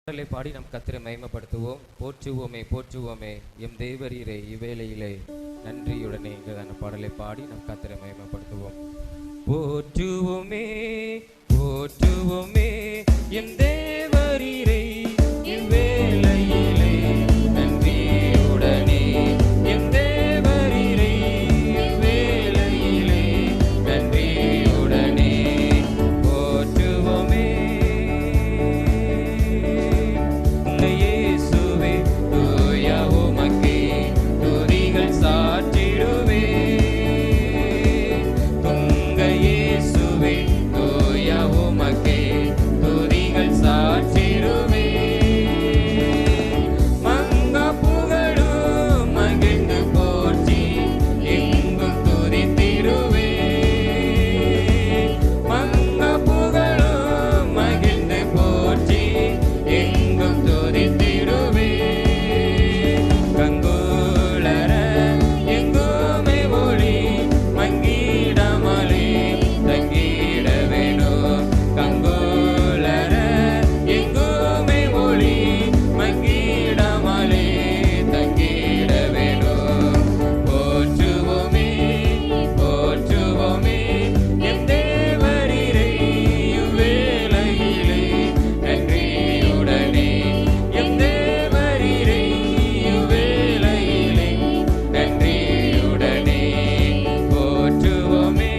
பாடலை பாடி நம் கர்த்தரை மகிமைப்படுத்துவோம். போற்றுவோமே போற்றுவோமே எம் தேவரீரை இவ்வேளையிலே நன்றியுடனே என்கிறதான பாடலை பாடி நம் கர்த்தரை மகிமைப்படுத்துவோம். போற்றுவோமே போற்றுவோமே எம் தேவரீரை இவ்வேளையிலே நன்றியுடனே எம் தேவரீரை இவ்வேளையிலே நன்றியுடனே போற்றுவோமே. இயேசுவே தூய உமக்கே துதிகள் சாற்றிடுவே. துங்க இயேசுவே தூய உமக்கே துதிகள் சாற்றிடுவே. மங்க புகழும் மகிழ்ந்து போற்றி எங்கும் துதித்திடுவே. மங்க புகழும் மகிழ்ந்து போற்றி எங்கும் துதித்திடுவே. கங்குளர எங்குமே ஒளி மங்கிடமலே தங்கிட வேணும். கங்குளர எங்குமே ஒளி மங்கிடமலே தங்கிட வேணும். போற்றுவோமே போற்றுவோமே எம் தேவரீரை இவ்வேளையிலே நன்றியுடனே. எம் தேவரீரை இவ்வேளையிலே நன்றியுடனே போற்றுவோமே.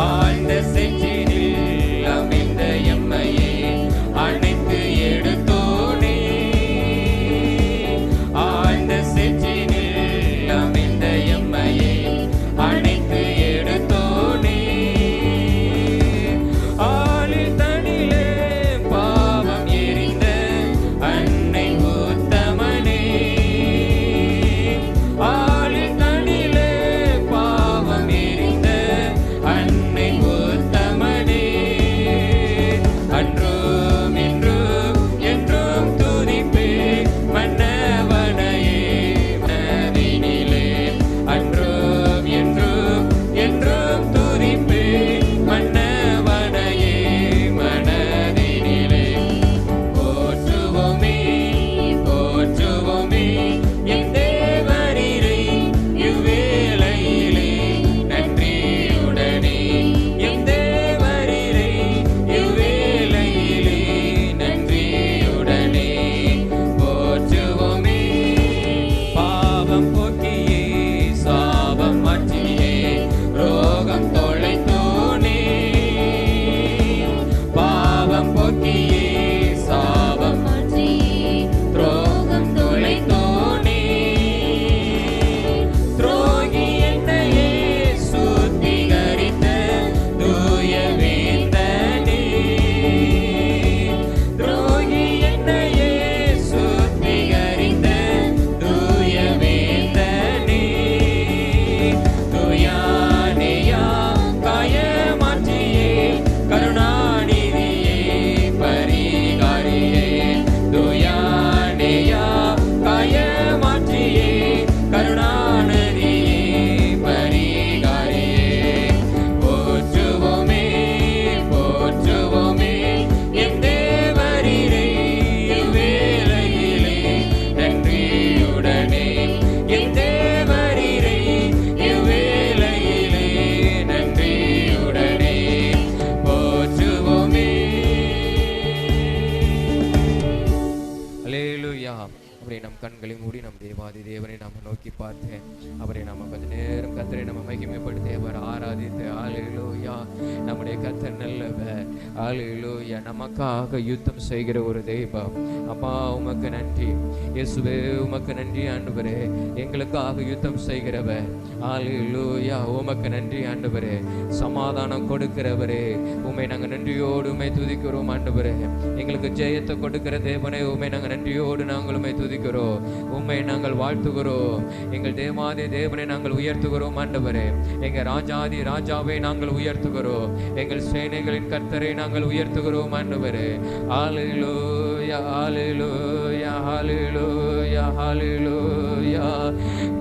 ஆழ்ந்த செஞ்சினில் அமைந்த எம்மையே அணைத்து எடுத்தோனே. ஆழ்ந்த செஞ்சினில் அமைந்த எம்மையே அணைத்து எடுத்தோனே. ஆளில் தனிலே பாவம் எரிந்த அன்னை உத்தமனே. ஆளில் தனிலே பாவம் எரிந்த அன்னை உத்தமனே. அன்றும் இன்றும் என்றும் துதிப்பே மன்னவனையே மனதினிலே. அன்றும் என்றும் என்றும் துதிப்பே மன்னவனையே மனதினிலே. போற்றுவோமே போற்றுவோமே எம் தேவரீரை இவ்வேளையிலே நன்றியுடனே. எம் தேவரீரை இவ்வேளையிலே நன்றியுடனே போற்றுவோமே. பாவம் போக்கியே சாபம் மாற்றியே ரோகம் தொலைத்தோனே. பாவம் போக்கியே சாபம் மாற்றியே ரோகம் தொலைத்தோனே. துரோகி என்னையே சுத்திகரித்த தூய வேந்தனே. துரோகி என்னையே சுத்திகரித்த தூய வேந்தனே. துயானேயா காயமாற்றியே கருணாநிதியே பரிகாரியே. துயானேயா காயமாற்றியே கருணாநிதியே பரிகாரியே. போற்றுவோமே போற்றுவோமே எம் தேவரீரை இவ்வேளையிலே நன்றியுடனே. எம் தேவரீரை இவ்வேளையிலே நன்றியுடனே போற்றுவோமே. அல்லேலூயா. அவரை நம் கண்களை மூடி நம் தேவாதி தேவனை நாம நோக்கி பார்த்து அவரை நாம கொஞ்ச நேரம் கர்த்தரை நம்ம மகிமைப்படுத்தி அவர் ஆராதித்து அல்லேலூயா. நம்முடைய கர்த்தர் நல்லவர். அல்லேலூயா. நமக்காக யுத்தம் செய்கிற ஒரு தெய்வம். அப்பா உமக்கு நன்றி இயேசுவே. உமக்கு நன்றி ஆண்டவரே. எங்களுக்காக யுத்தம் செய்கிறவர். அல்லேலூயா. உமக்கு நன்றி ஆண்டவரே. சமாதானம் கொடுக்கிறவரே உம்மை நாங்கள் நன்றியோடு உம்மை துதிக்கிறோம் ஆண்டவரே. எங்களுக்கு ஜெயத்தை கொடுக்கிற தேவனே உம்மை நாங்கள் நன்றியோடு நாங்கள் உம்மை துதிக்கிறோம். உம்மை நாங்கள் வாழ்த்துகிறோம். எங்கள் தேவாதி தேவனை நாங்கள் உயர்த்துகிறோம் ஆண்டவரே. எங்கள் ராஜாதி ராஜாவை நாங்கள் உயர்த்துகிறோம். எங்கள் சேனைகளின் கர்த்தரை நாங்கள் உயர்த்துகிறோம் ஆண்டவரே. அல்லேலூயா அல்லேலூயா அல்லேலூயா அல்லேலூயா.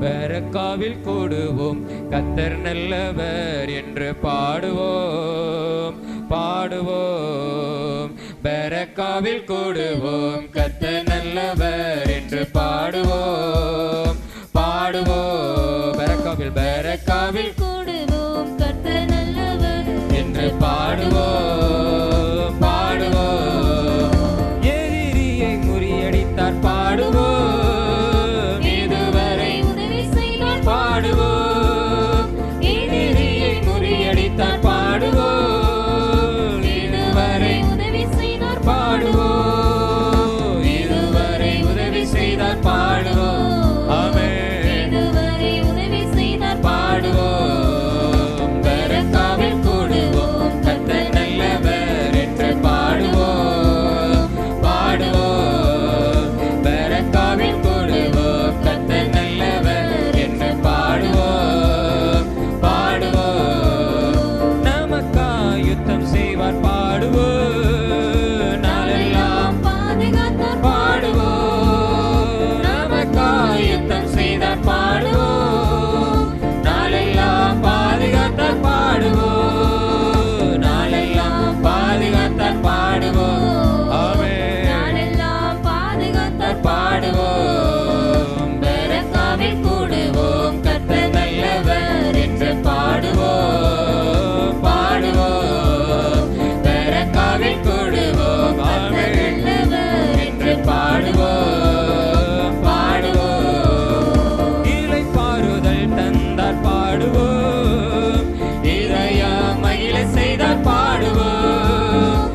பெரக்காவில் கூடுவோம் கர்த்தர் நல்லவர் என்று பாடுவோம் பாடுவோம். பெரக்காவில் கூடுவோம், கர்த்தர் நல்லவர் என்று பாடுவோம் பாடுவோம். பெரக்காவில் கூடுவோம், கர்த்தர் நல்லவர் என்று பாடுவோம் பாடுவோம். எதிரியை முறியடித்தார் பாடுவோம், இதுவரை உதவி செய்தார் பாடுவோம். எதிரியை முறியடித்தார் பாடுவோம், இதுவரை உதவி செய்தார் பாடுவோம். இதுவரை உதவி செய்தார் பாடுவோம். ஆமென். இதுவரை உதவி செய்தார் பாடுவோம். பெரக்காவில் கூடுவோம், கர்த்தர் நல்லவர் என்று பாடுவோம் பாடுவோம். பெரக்காவில் கூடுவோம், கர்த்தர் நல்லவர் என்று பாடுவோம் பாடுவோம். நமக்காய் யுத்தம் செய்வார் பாடுவோம், நாளெல்லாம் பாதுகாத்தார் பாடுவோம். நமக்காய் யுத்தம் செய்தார் பாடுவோம், நாளெல்லாம் பாதுகாத்தார் பாடுவோம். நாளெல்லாம் பாதுகாத்தார் பாடுவோம். ஆமென். நாளெல்லாம் பாதுகாத்தார் பாடுவோம். பெரக்காவில் கூடுவோம், கர்த்தர் நல்லவர் என்று பாடுவோம் பாடுவோம். பெரக்காவில் கூடுவோம், கர்த்தர் நல்லவர் என்று பாடுவோம் பாடுவோம். இளைப்பாறுதல் தந்தார் பாடுவோம், இதயம் மகிழ செய்தார் பாடுவோம்.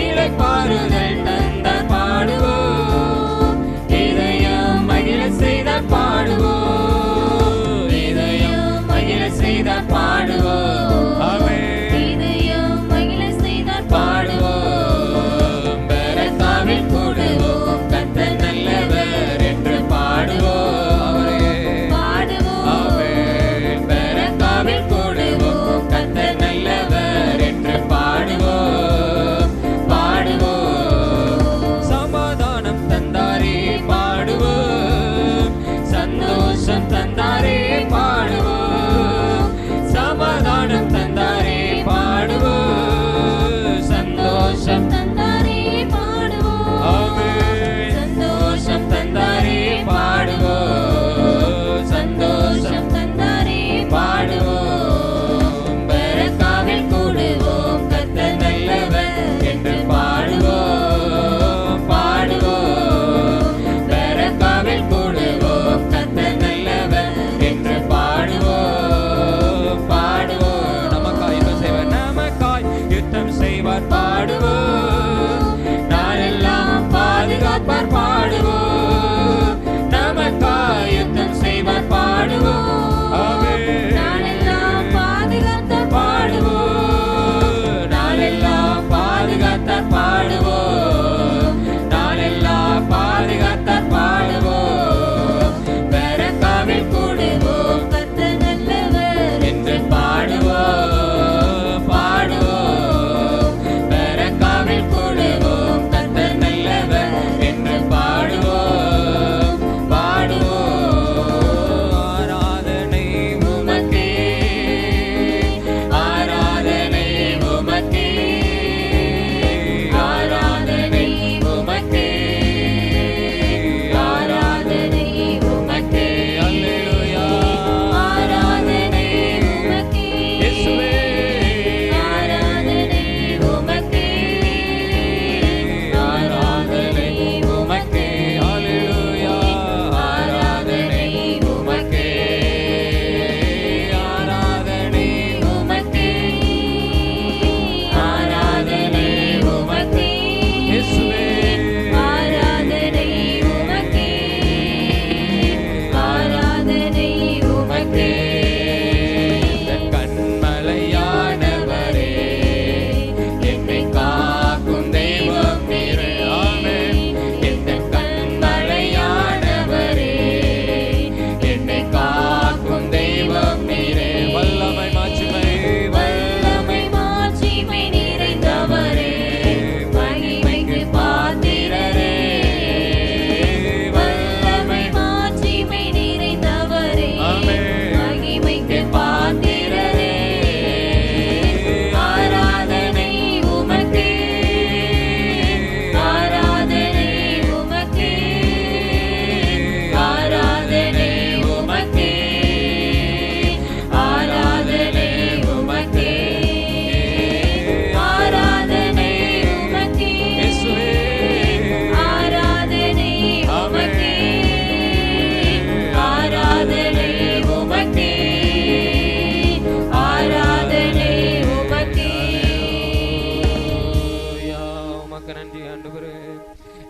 இளைப்பாறுதல் தந்தார் பாடுவோம், இதயம் மகிழ செய்தார் பாடுவோம். இதயம் மகிழ செய்தார் பாடுவோம். ஆமென். இதயம் மகிழ செய்தார் பாடுவோம். பெரக்காவில் கூடுவோம், கர்த்தர் நல்லவர் என்று பாடுவோம். அவரே பாடுவோம். ஆமென். பெரக்காவில் கூடுவோம், கர்த்தர் நல்லவர் என்று பாடுவோம் பாடுவோம். சமாதானம் தந்தாரே பாடுவோம், சந்தோஷம் தந்தாரே பாடுவோம். சமாதானம் தந்தாரே பாடுவோம், சந்தோஷம் தந்தாரே பாடுவோம். ஆமென். சந்தோஷம் தந்தாரே பாடுவோம், சந்தோஷம் தந்தாரே பாடுவோம். பெரக்காவில் கூடுவோம், கர்த்தர் நல்லவர் என்று பாடுவோம் பாடுவோம். பெரக்காவில் கூடுவோம், கர்த்தர் நல்லவர் என்று பாடுவோம் பாடுவோம். நமக்காய் யுத்தம் செய்வார், நமக்காய் யுத்தம் செய்வார் பாடுவோம். நாளெல்லாம் பாதுகாப்பார் பாடுவோம். நமக்காய் யுத்தம் செய்வார் பாடுவோம். ஆமென். நாளெல்லாம் பாதுகாத்தார் பாடுவோம். நாளெல்லாம் பாதுகாத்தார் பாடுவோம். நாளெல்லாம் பாதுகாத்தார் பாடுவோம். பெரக்காவில் கூடுவோம், கர்த்தர் நல்லவர் என்று பாடுவோம் பாடுவோம். பெரக்காவில் கூடுவோம், கர்த்தர் நல்லவர் என்று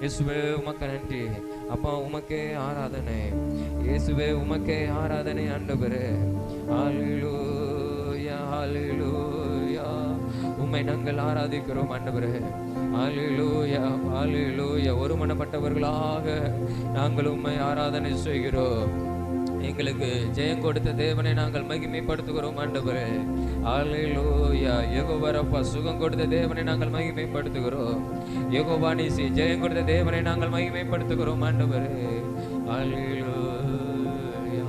இயேசுவே உமக்கு நன்றி அப்பா, உமக்கே ஆராதனை. இயேசுவே உமக்கே ஆராதனை ஆண்டவரே. ஹல்லேலூயா ஹல்லேலூயா, உம்மை நாங்கள் ஆராதிக்கிறோம் ஆண்டவரே. ஹல்லேலூயா ஹல்லேலூயா, ஒருமனப்பட்டவர்களாக நாங்கள் உம்மை ஆராதனை செய்கிறோம். எங்களுக்கு ஜெயம் கொடுத்த தேவனை நாங்கள் மகிமைப்படுத்துகிறோம் ஆண்டவரே. ஹல்லேலூயா. யெகோவா ரப்பா, சுகம் கொடுத்த தேவனை நாங்கள் மகிமைப்படுத்துகிறோம். யெகோவா நீசி, ஜெயம் கொடுத்த தேவனை நாங்கள் மகிமைப்படுத்துகிறோம் ஆண்டவரே. ஹல்லேலூயா.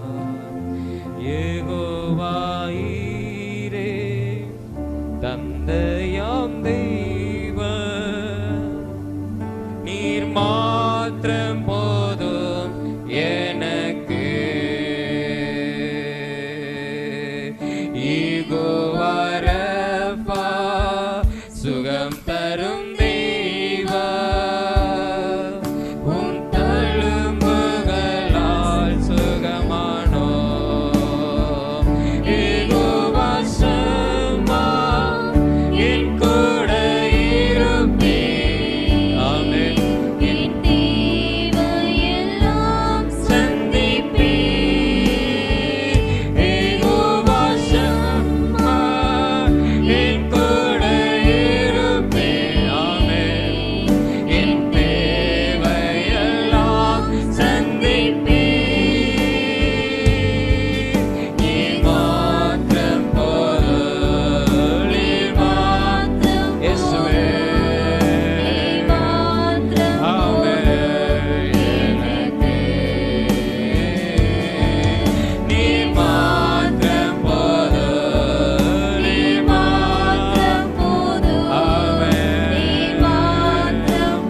யெகோவா ஈரே, தந்தையாம் தெய்வம், நீர் மாத்திரம் போதும் எனக்கு. யெகோவா ரப்பா, சுகம் தரும் தெய்வம், உம் தழும்புகளால் சுகமானோம். யெகோவா ஷம்மா, என் கூட இருப்பீர். ஆமென். என் தேவையெல்லாம் சந்திப்பீர். யெகோவா ஷம்மா, என் கூட இருப்பீர். ஆமென். என் தேவையெல்லாம் சந்திப்பீர். நீர் மாத்திரம் போதும், நீர் மாத்திரம் இயேசுவே. ஆமென். எனக்கு நீர் மாத்திரம் போதும், நீர் மாத்திரம் ஆமென்.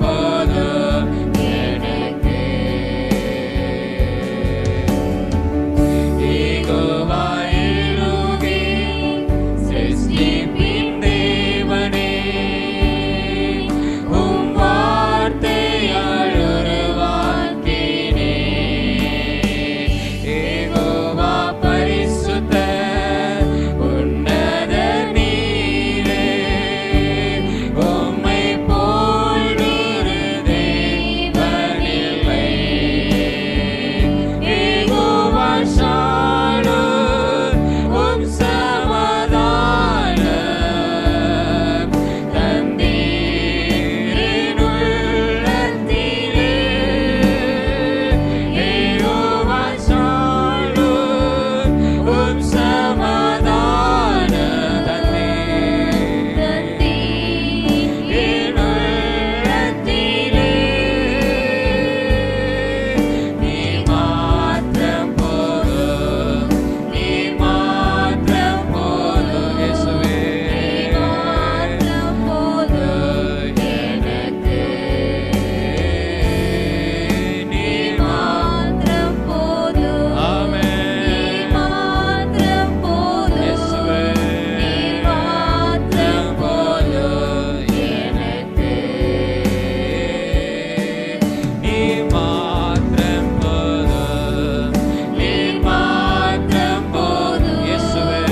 போதும் எனக்கு. யெகோவா எலோகி, சிருஷ்டிப்பின் தேவனே, உம் வார்த்தையால் உருவாக்கினீர். யெகோவா பரிசுத்தர், உன்னதர் நீரே, உம்மை போல் ஒரு தேவனில்லை. யெகோவா ஷாலோம், உம் சமாதானம் தந்தீர் என் உள்ளத்திலே. யெகோவா ஷாலோம், உம் சமாதானம் தந்தீர் என் உள்ளத்திலே. நீர் மாத்திரம் போதும், நீர் மாத்திரம் போதும் இயேசுவே. எனக்கு நீர் ஆமென். இயேசுவே. போதும் எனக்கு. நீர் மாத்திரம் போதும், நீர் மாத்திரம் போதும் இயேசுவே.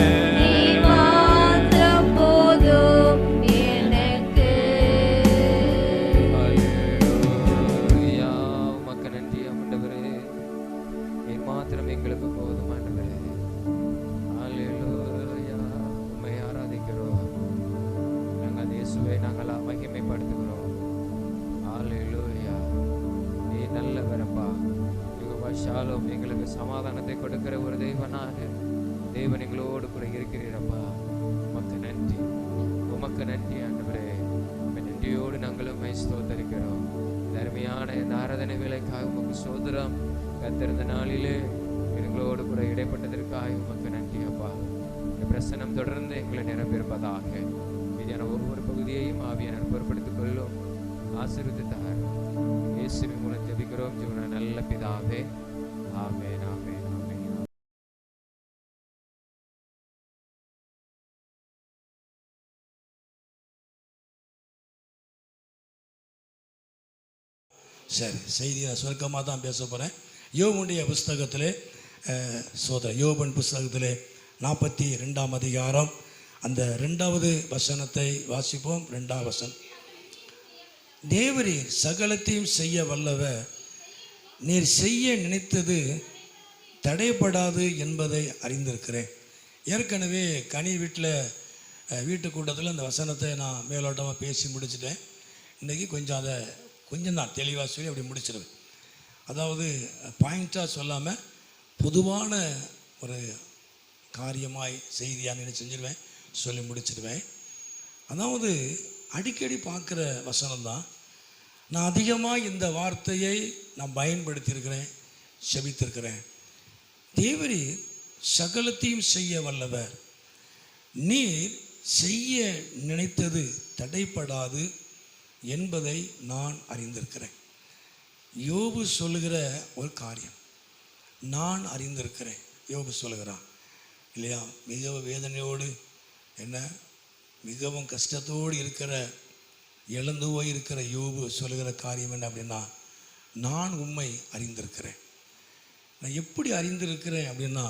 ஹல்லேலூயா. உமக்கு நன்றி ஆண்டவரே. நீர் மாத்திரம் எங்களுக்கு போதும் ஆண்டவரே. ஹல்லேலூயா. உம்மை ஆராதிக்கிறோம் நாங்கள் இயேசுவை நாங்கள் மகிமைப்படுத்துகிறோம். ஹல்லேலூயா. நீர் நல்லவரப்பா. யெகோவா ஷாலோம், எங்களுக்கு சமாதானத்தை கொடுக்கிற ஒரு தேவனாக தேவன் எங்களோடு கூட இருக்கிறீரப்பா. உமக்கு நன்றி, உமக்கு நன்றி ஆண்டவரே. உம்மை நன்றியோடு நாங்களும் உம்மை ஸ்தோத்தரிக்கிறோம். இந்த அருமையான இந்த ஆராதனை வேலைக்காக உமக்கு சோதரம். கத்திருந்த நாளிலே எங்களோடு கூட இடைப்பட்டதற்காக உமக்கு நன்றி அப்பா. இந்த பிரசனம் தொடர்ந்து எங்களை நிரம்பியிருப்பதாக. மீதியான ஒவ்வொரு பகுதியையும் ஆவியானவர் பொறுப்படுத்திக் கொள்ளும். ஆசீர்வதித்தார். இயேசுவின் மூலம் ஜெபிக்கிறோம் ஜீவன நல்ல பிதாவே. ஆமென் ஆமென் ஆமென். சரி, செய்தி நான் சுருக்கமாக தான் பேச போகிறேன். யோபுடைய புஸ்தகத்திலே யோபன் புஸ்தகத்திலே 42ஆம் அதிகாரம் அந்த 2வது வசனத்தை வாசிப்போம். 2ஆம் வசனம். தேவரீர் சகலத்தையும் செய்ய வல்லவர், நீர் செய்ய நினைத்தது தடைபடாது என்பதை அறிந்திருக்கிறேன். ஏற்கனவே கனி வீட்டு கூட்டத்தில் அந்த வசனத்தை நான் மேலோட்டமாக பேசி முடிச்சிட்டேன். இன்றைக்கி கொஞ்சம் தான் தெளிவாக சொல்லி அப்படி முடிச்சிடுவேன். அதாவது பாயிண்ட்டாக சொல்லாமல் பொதுவான ஒரு காரியமாய் செய்தியாக நான் செஞ்சிடுவேன், சொல்லி முடிச்சிடுவேன். அதாவது அடிக்கடி பார்க்குற வசனம் தான். நான் அதிகமாக இந்த வார்த்தையை நான் பயன்படுத்தியிருக்கிறேன், செபித்திருக்கிறேன். தேவரீர் சகலத்தையும் செய்ய வல்லவர், நீர் செய்ய நினைத்தது தடைப்படாது என்பதை நான் அறிந்திருக்கிறேன். யோபு சொல்லுகிற ஒரு காரியம் நான் அறிந்திருக்கிறேன். யோபு சொல்லுகிறான் இல்லையா, மிகவும் வேதனையோடு மிகவும் கஷ்டத்தோடு இழந்து போயிருக்கிற யோபு சொல்லுகிற காரியம் என்ன அப்படின்னா, நான் உம்மை அறிந்திருக்கிறேன். நான் எப்படி அறிந்திருக்கிறேன் அப்படின்னா,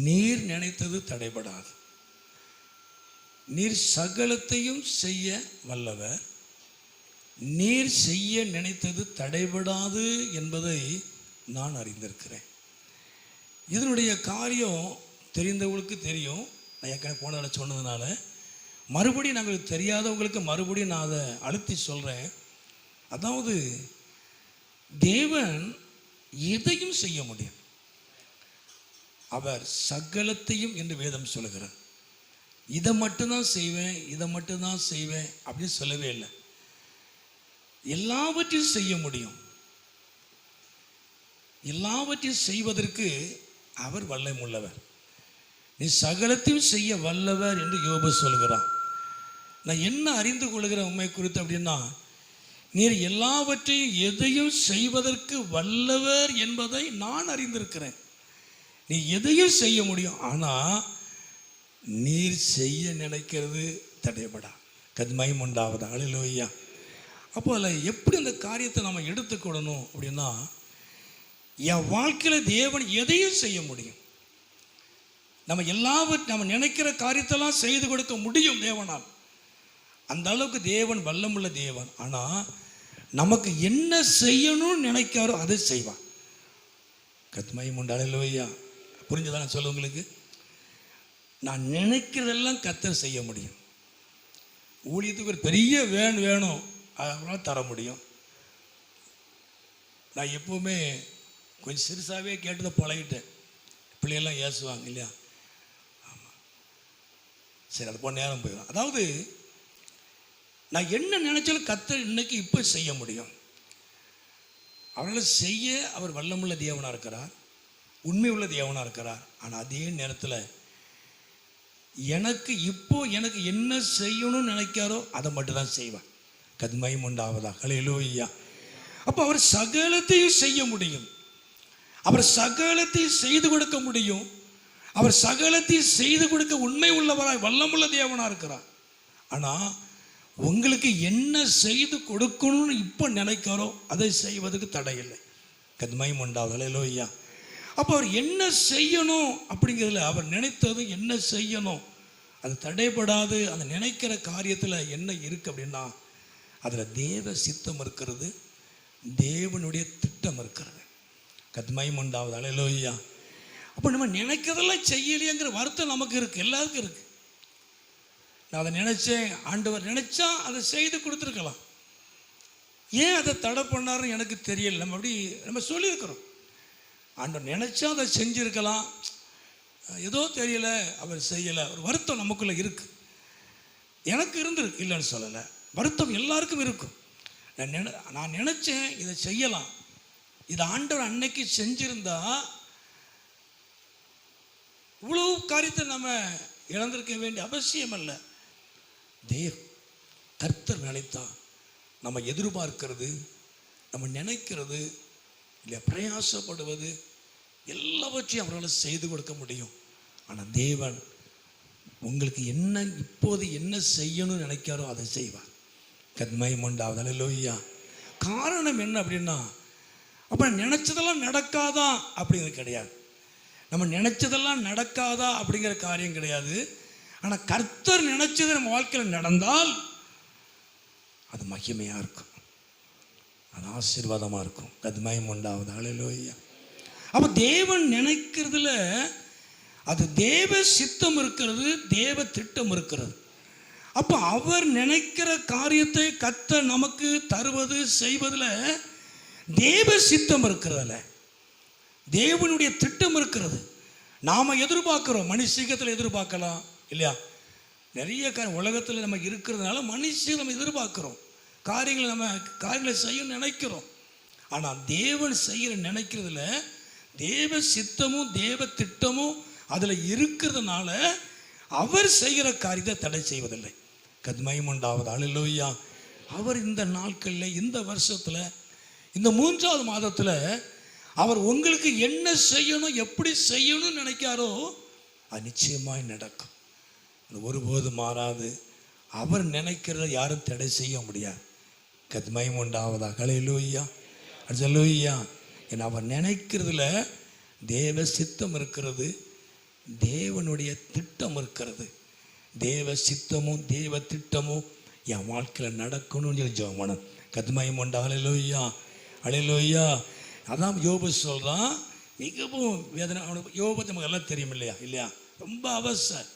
நீர் நினைத்தது தடைபடாது, நீர் சகலத்தையும் செய்ய வல்லவர், நீர் செய்ய நினைத்தது தடைபடாது என்பதை நான் அறிந்திருக்கிறேன். இதனுடைய காரியம் தெரிந்தவங்களுக்கு தெரியும். நான் ஏற்கனவே போன தடவை சொன்னதுனால மறுபடியும் நாங்கள் தெரியாதவங்களுக்கு மறுபடியும் நான் அதை அழுத்தி சொல்கிறேன். அதாவது தேவன் எதையும் செய்ய முடியும், அவர் சகலத்தையும் என்று வேதம் சொல்லுகிறார். இதை மட்டும்தான் செய்வேன், இதை மட்டும்தான் செய்வேன் அப்படின்னு சொல்லவே இல்லை. எல்லாவற்றையும் செய்ய முடியும். எல்லாவற்றையும் செய்வதற்கு அவர் வல்லமுள்ளவர். நீ சகலத்தையும் செய்ய வல்லவர் என்று யோபு சொல்கிறான். நான் என்ன அறிந்து கொள்கிறேன் உண்மை குறித்து அப்படின்னா, நீர் எல்லாவற்றையும் எதையும் செய்வதற்கு வல்லவர் என்பதை நான் அறிந்திருக்கிறேன். நீ எதையும் செய்ய முடியும், ஆனால் நீர் செய்ய நினைக்கிறது தடைபடா. கத்மயம் உண்டாவதா. அல்லேலூயா. அப்போ அதில் எப்படி அந்த காரியத்தை நம்ம எடுத்துக்கொள்ளணும் அப்படின்னா, என் வாழ்க்கையில் தேவன் எதையும் செய்ய முடியும். நம்ம நினைக்கிற காரியத்தெல்லாம் செய்து கொடுக்க முடியும் தேவனால். அந்த அளவுக்கு தேவன் வல்லமுள்ள தேவன். ஆனால் நமக்கு என்ன செய்யணும்னு நினைக்காரோ அதை செய்வான். கத்மயம் உண்டு. அல்லேலூயா. புரிஞ்சதா நான் சொல்ல உங்களுக்கு? நான் நினைக்கிறதெல்லாம் கர்த்தர் செய்ய முடியும். ஊழியத்துக்கு ஒரு பெரிய வேணும் அதெல்லாம் தர முடியும். நான் எப்போவுமே கொஞ்சம் சிறுசாகவே கேட்டதை பழகிட்டேன். பிள்ளைகள்லாம் ஏசுவாங்க இல்லையா, ஆமாம் சரி அது போன நேரம் போயிடும். அதாவது நான் என்ன நினைச்சாலும் கர்த்தர் இன்னைக்கு இப்போ செய்ய முடியும். அவரால் செய்ய அவர் வல்லமுள்ள தேவனாக இருக்கிறார், உண்மை உள்ள தேவனாக இருக்கிறார். ஆனால் அதே நேரத்தில் எனக்கு என்ன செய்யணும்னு நினைக்காரோ அதை மட்டும் தான் செய்வார். கத்மயம் உண்டாவதா. அல்லேலூயா. அப்போ அவர் சகலத்தையும் செய்ய முடியும், அவர் சகலத்தையும் செய்து கொடுக்க முடியும், அவர் சகலத்தையும் செய்து கொடுக்க உண்மை உள்ளவராய் வல்லமுள்ள தேவனாக இருக்கிறார். ஆனால் உங்களுக்கு என்ன செய்து கொடுக்கணும்னு இப்போ நினைக்காரோ அதை செய்வதற்கு தடையில்லை. கத்மயம் உண்டாவது. அல்லேலூயா. அப்போ அவர் என்ன செய்யணும் அப்படிங்கிறதுல அவர் நினைத்தது என்ன செய்யணும் அது தடைபடாது. அந்த நினைக்கிற காரியத்தில் என்ன இருக்குது அப்படின்னா, அதில் தேவ சித்தம் இருக்கிறது, தேவனுடைய திட்டம் இருக்கிறது. கத்மயம் உண்டாவது. அல்லேலூயா. அப்போ நம்ம நினைக்கிறதெல்லாம் செய்யலையேங்கிற வருத்தம் நமக்கு இருக்குது, எல்லாருக்கும் இருக்குது. நான் அதை நினச்சேன், ஆண்டவர் நினச்சா அதை செய்து கொடுத்துருக்கலாம். ஏன் அதை தடை பண்ணாருன்னு எனக்கு தெரியல. நம்ம சொல்லியிருக்கிறோம், ஆண்டவர் நினச்சா அதை செஞ்சுருக்கலாம், ஏதோ தெரியல அவர் செய்யலை. ஒரு வருத்தம் நமக்குள்ளே இருக்குது. எனக்கு இருந்திருக்கு, இல்லைன்னு சொல்லலை. வருத்தம் எல்லாருக்கும் இருக்கும். நான் நினச்சேன் இதை செய்யலாம், இதை ஆண்டவர் அன்னைக்கு செஞ்சிருந்தா இவ்வளோ காரியத்தை நம்ம இழந்திருக்க வேண்டிய அவசியம் அல்ல. கர்த்தர் நினைத்தா நம்ம எதிர்பார்க்கிறது, நம்ம நினைக்கிறது இல்லை, பிரயாசப்படுவது எல்லாவற்றையும் அவரால் செய்து கொடுக்க முடியும். ஆனால் தேவன் உங்களுக்கு இப்போது என்ன செய்யணும்னு நினைக்காரோ அதை செய்வார். கத்மயம் உண்டாவது. அல்லேலூயா. காரணம் என்ன அப்படின்னா, அப்போ நினச்சதெல்லாம் நடக்காதா அப்படிங்கிறது கிடையாது. நம்ம நினச்சதெல்லாம் நடக்காதா அப்படிங்கிற காரியம் கிடையாது. ஆனால் கர்த்தர் நினச்சது நம்ம வாழ்க்கையில் நடந்தால் அது மகிமையாக இருக்கும், அது ஆசீர்வாதமாக இருக்கும். அது மகிமை உண்டாவது. ஹல்லேலூயா. அப்போ தேவன் நினைக்கிறதுல அது தேவ சித்தம் இருக்கிறது, தேவ திட்டம் இருக்கிறது. அப்போ அவர் நினைக்கிற காரியத்தை கர்த்தர் நமக்கு தருவது செய்வதில் தேவ சித்தம் இருக்கிறதில்ல, தேவனுடைய திட்டம் இருக்கிறது. நாம் எதிர்பார்க்குறோம், மனுஷீகத்தில் எதிர்பார்க்கலாம் இல்லையா? நிறைய உலகத்தில் நம்ம இருக்கிறதுனால மனுஷன் நம்ம எதிர்பார்க்குறோம், காரியங்களை செய்ய நினைக்கிறோம். ஆனால் தேவன் செய்கிற நினைக்கிறதுல தேவ சித்தமும் தேவ திட்டமும் அதில் இருக்கிறதுனால அவர் செய்கிற காரியத்தை தடை செய்வதில்லை. கத்மயம் உண்டாவது. ஹல்லேலூயா. அவர் இந்த நாட்களில், இந்த வருஷத்தில், இந்த 3வது மாதத்தில் அவர் உங்களுக்கு என்ன செய்யணும், எப்படி செய்யணும்னு நினைக்காரோ அது நிச்சயமாய் நடக்கும். அது ஒருபோதும் மாறாது. அவர் நினைக்கிறத யாரும் தடை செய்ய முடியாது. கத்மயம் உண்டாவதா. ஹல்லேலூயா. ஹல்லேலூயா. ஏன்னா அவர் நினைக்கிறதுல தேவ சித்தம் இருக்கிறது, தேவனுடைய திட்டம் இருக்கிறது. தேவ சித்தமும் தேவ திட்டமும் என் வாழ்க்கையில் நடக்கணும்னு சொல்லி ஜெபம் பண்ணணும். கத்மயம் உண்டா. ஹல்லேலூயா. ஹல்லேலூயா. அதான் யோபு சொல்கிறான், மிகவும் வேதனை. அவனுக்கு யோபு நமக்கு எல்லாம் தெரியும் இல்லையா? ரொம்ப அவசரம்,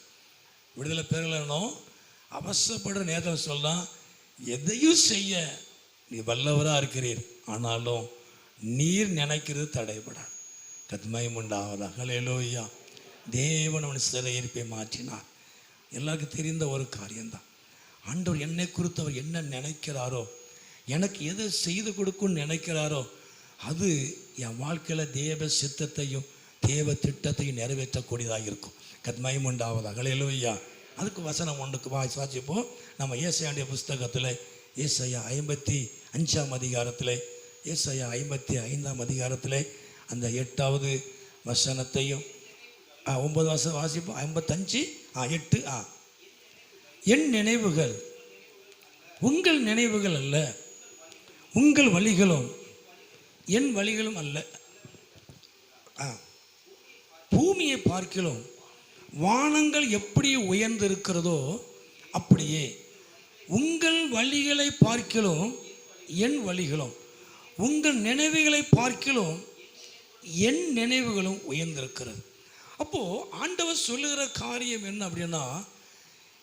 விடுதலை பெறணும், அவசரப்படுற நேரத்தில் சொல்கிறான், எதையும் செய்ய நீ வல்லவராக இருக்கிறீர், ஆனாலும் நீர் நினைக்கிறது தடைபடாது. கத்மயம் உண்டாவதா. ஹல்லேலூயா. தேவன் அவன் சிறையிருப்பை மாற்றினார். எல்லாருக்கும் தெரிந்த ஒரு காரியம்தான். ஆண்டவர் என்னை குறித்து அவர் என்ன நினைக்கிறாரோ, எனக்கு எதை செய்து கொடுக்குன்னு நினைக்கிறாரோ அது என் வாழ்க்கையில் தேவ சித்தத்தையும் தேவ திட்டத்தையும் நிறைவேற்றக்கூடியதாக இருக்கும். கத்மயம் உண்டாவதா. ஹல்லேலூயா. அதுக்கு வசனம் ஒன்றுக்கு வாசிப்போம். நம்ம ஏசாயாவுடைய புஸ்தகத்தில் ஏசாயா 55ஆம் அதிகாரத்தில், ஏசாயா 55ஆம் அதிகாரத்தில் அந்த 8வது வசனத்தையும் 9 வசனம் வாசிப்போம். 55 8 என் நினைவுகள் உங்கள் நினைவுகள் அல்ல, உங்கள் வழிகளும் என் வழிகளும் அல்ல. பூமியை பார்க்கிலும் வானங்கள் எப்படி உயர்ந்திருக்கிறதோ அப்படியே உங்கள் வழிகளை பார்க்கிலும் என் வழிகளும், உங்கள் நினைவுகளை பார்க்கிலும் என் நினைவுகளும் உயர்ந்திருக்கிறது. அப்போது ஆண்டவர் சொல்லுகிற காரியம் என்ன அப்படின்னா,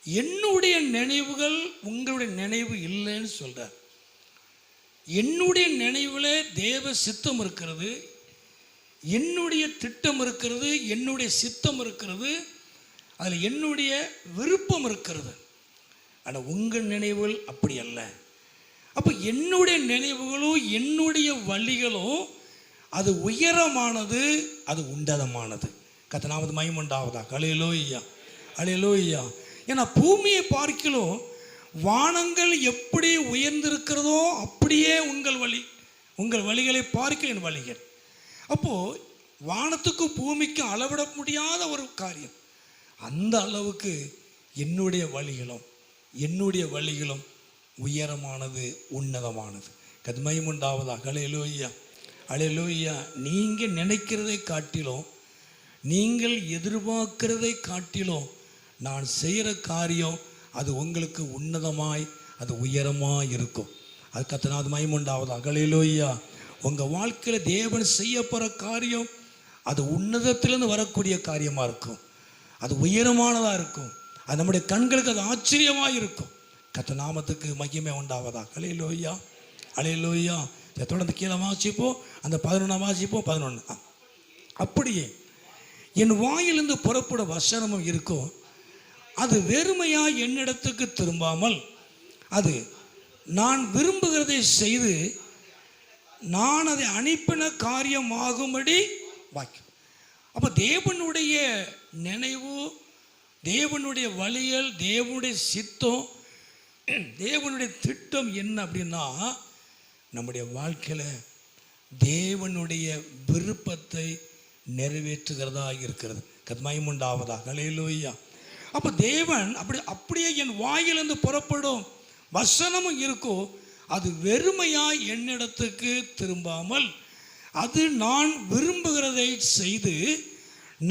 என்னுடைய நினைவுகள் உங்களுடைய நினைவு இல்லைன்னு சொல்கிறார். என்னுடைய நினைவில் தேவ சித்தம் இருக்கிறது, என்னுடைய திட்டம் இருக்கிறது, என்னுடைய சித்தம் இருக்கிறது, அதில் என்னுடைய விருப்பம் இருக்கிறது. ஆனால் உங்கள் நினைவுகள் அப்படி அல்ல. அப்போ என்னுடைய நினைவுகளும் என்னுடைய வழிகளும் அது உயரமானது, அது உன்னதமானது. கர்த்தருக்கு மகிமை உண்டாவதா. ஹல்லேலூயா. ஹல்லேலூயா. ஏன்னா பூமியை பார்க்கிலும் வானங்கள் எப்படி உயர்ந்திருக்கிறதோ அப்படியே உங்கள் வழிகளை பார்க்க என் வழிகள். அப்போது வானத்துக்கும் பூமிக்கும் அளவிட முடியாத ஒரு காரியம். அந்த அளவுக்கு என்னுடைய வழிகளும் உயரமானது, உன்னதமானது. கர்த்தருக்கு உண்டாவதா. ஹல்லேலூயா. ஹல்லேலூயா. நீங்கள் நினைக்கிறதை காட்டிலும், நீங்கள் எதிர்பார்க்கிறதை காட்டிலும் நான் செய்கிற காரியம் அது உங்களுக்கு உன்னதமாய், அது உயரமாய் இருக்கும். அது கர்த்தருக்கு மகிமை உண்டாவதா. ஹல்லேலூயா. உங்கள் வாழ்க்கையில் தேவன் செய்ய போகிற காரியம் அது உன்னதத்திலேருந்து வரக்கூடிய காரியமாக இருக்கும், அது உயரமானதாக இருக்கும், அது நம்முடைய கண்களுக்கு அது ஆச்சரியமாக இருக்கும். கர்த்தர் நாமத்துக்கு மகிமை உண்டாவதா. ஹல்லேலூயா. ஹல்லேலூயா. தொடர்ந்து கீழே வாசிப்போம். அந்த 11 வாசிப்போம். 11 அப்படியே என் வாயிலிருந்து புறப்பட வசனமும் இருக்கும், அது வெறுமையாக என்னிடத்துக்கு திரும்பாமல் அது நான் விரும்புகிறதை செய்து நான் அதை அனுப்பின காரியமாகும்படி வாக்கியம். அப்போ தேவனுடைய நினைவு, தேவனுடைய வழிகள், தேவனுடைய சித்தம், தேவனுடைய திட்டம் என்ன அப்படின்னா, நம்முடைய வாழ்க்கையில் தேவனுடைய விருப்பத்தை நிறைவேற்றுகிறதா இருக்கிறது. கர்த்தருக்கு உண்டாவதா. ஹல்லேலூயா. அப்போ தேவன் அப்படியே என் வாயிலிருந்து புறப்படும் வசனமும் இருக்கும், அது வெறுமையாய் என்னிடத்துக்கு திரும்பாமல் அது நான் விரும்புகிறதை செய்து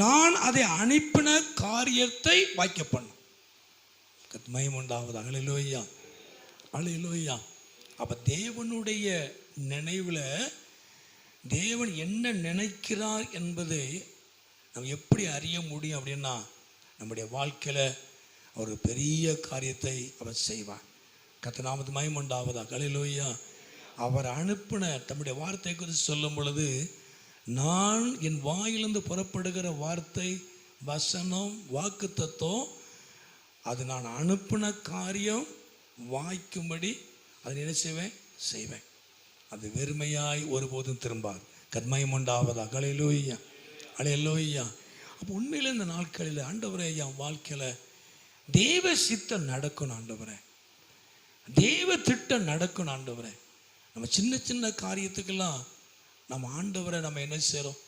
நான் அதை அனுப்பின காரியத்தை வாக்கிய பண்ணும். கர்த்தருக்கு உண்டாவதா. ஹல்லேலூயா. அல்லேலூயா. அப்போ தேவனுடைய நினைவில் தேவன் என்ன நினைக்கிறார் என்பதை நம்ம எப்படி அறிய முடியும் அப்படின்னா, நம்முடைய வாழ்க்கையில் ஒரு பெரிய காரியத்தை அவர் செய்வார். கர்த்தர் நாமத்துக்கு மகிமை உண்டாவதாக. அல்லேலூயா. அவர் அனுப்பின தம்முடைய வார்த்தை குறித்து சொல்லும் பொழுது, நான் என் வாயிலிருந்து புறப்படுகிற வார்த்தை, வசனம், வாக்குத்தத்தம், அது நான் அனுப்பின காரியம் வாய்க்கும்படி அதை என்ன செய்வேன். அது வெறுமையாய் ஒருபோதும் திரும்பாது. கர்மயம் உண்டாவதாக. அல்லேலூயா, அல்லேலூயா. அப்போ உண்மையில் இந்த நாட்களில் ஆண்டவரே, என் வாழ்க்கையில் தேவ சித்தம் நடக்கணும் ஆண்டவரே, தேவ திட்டம் நடக்கணும் ஆண்டவரே. நம்ம சின்ன சின்ன காரியத்துக்கெல்லாம் நம்ம ஆண்டவரை நம்ம என்ன செய்கிறோம்,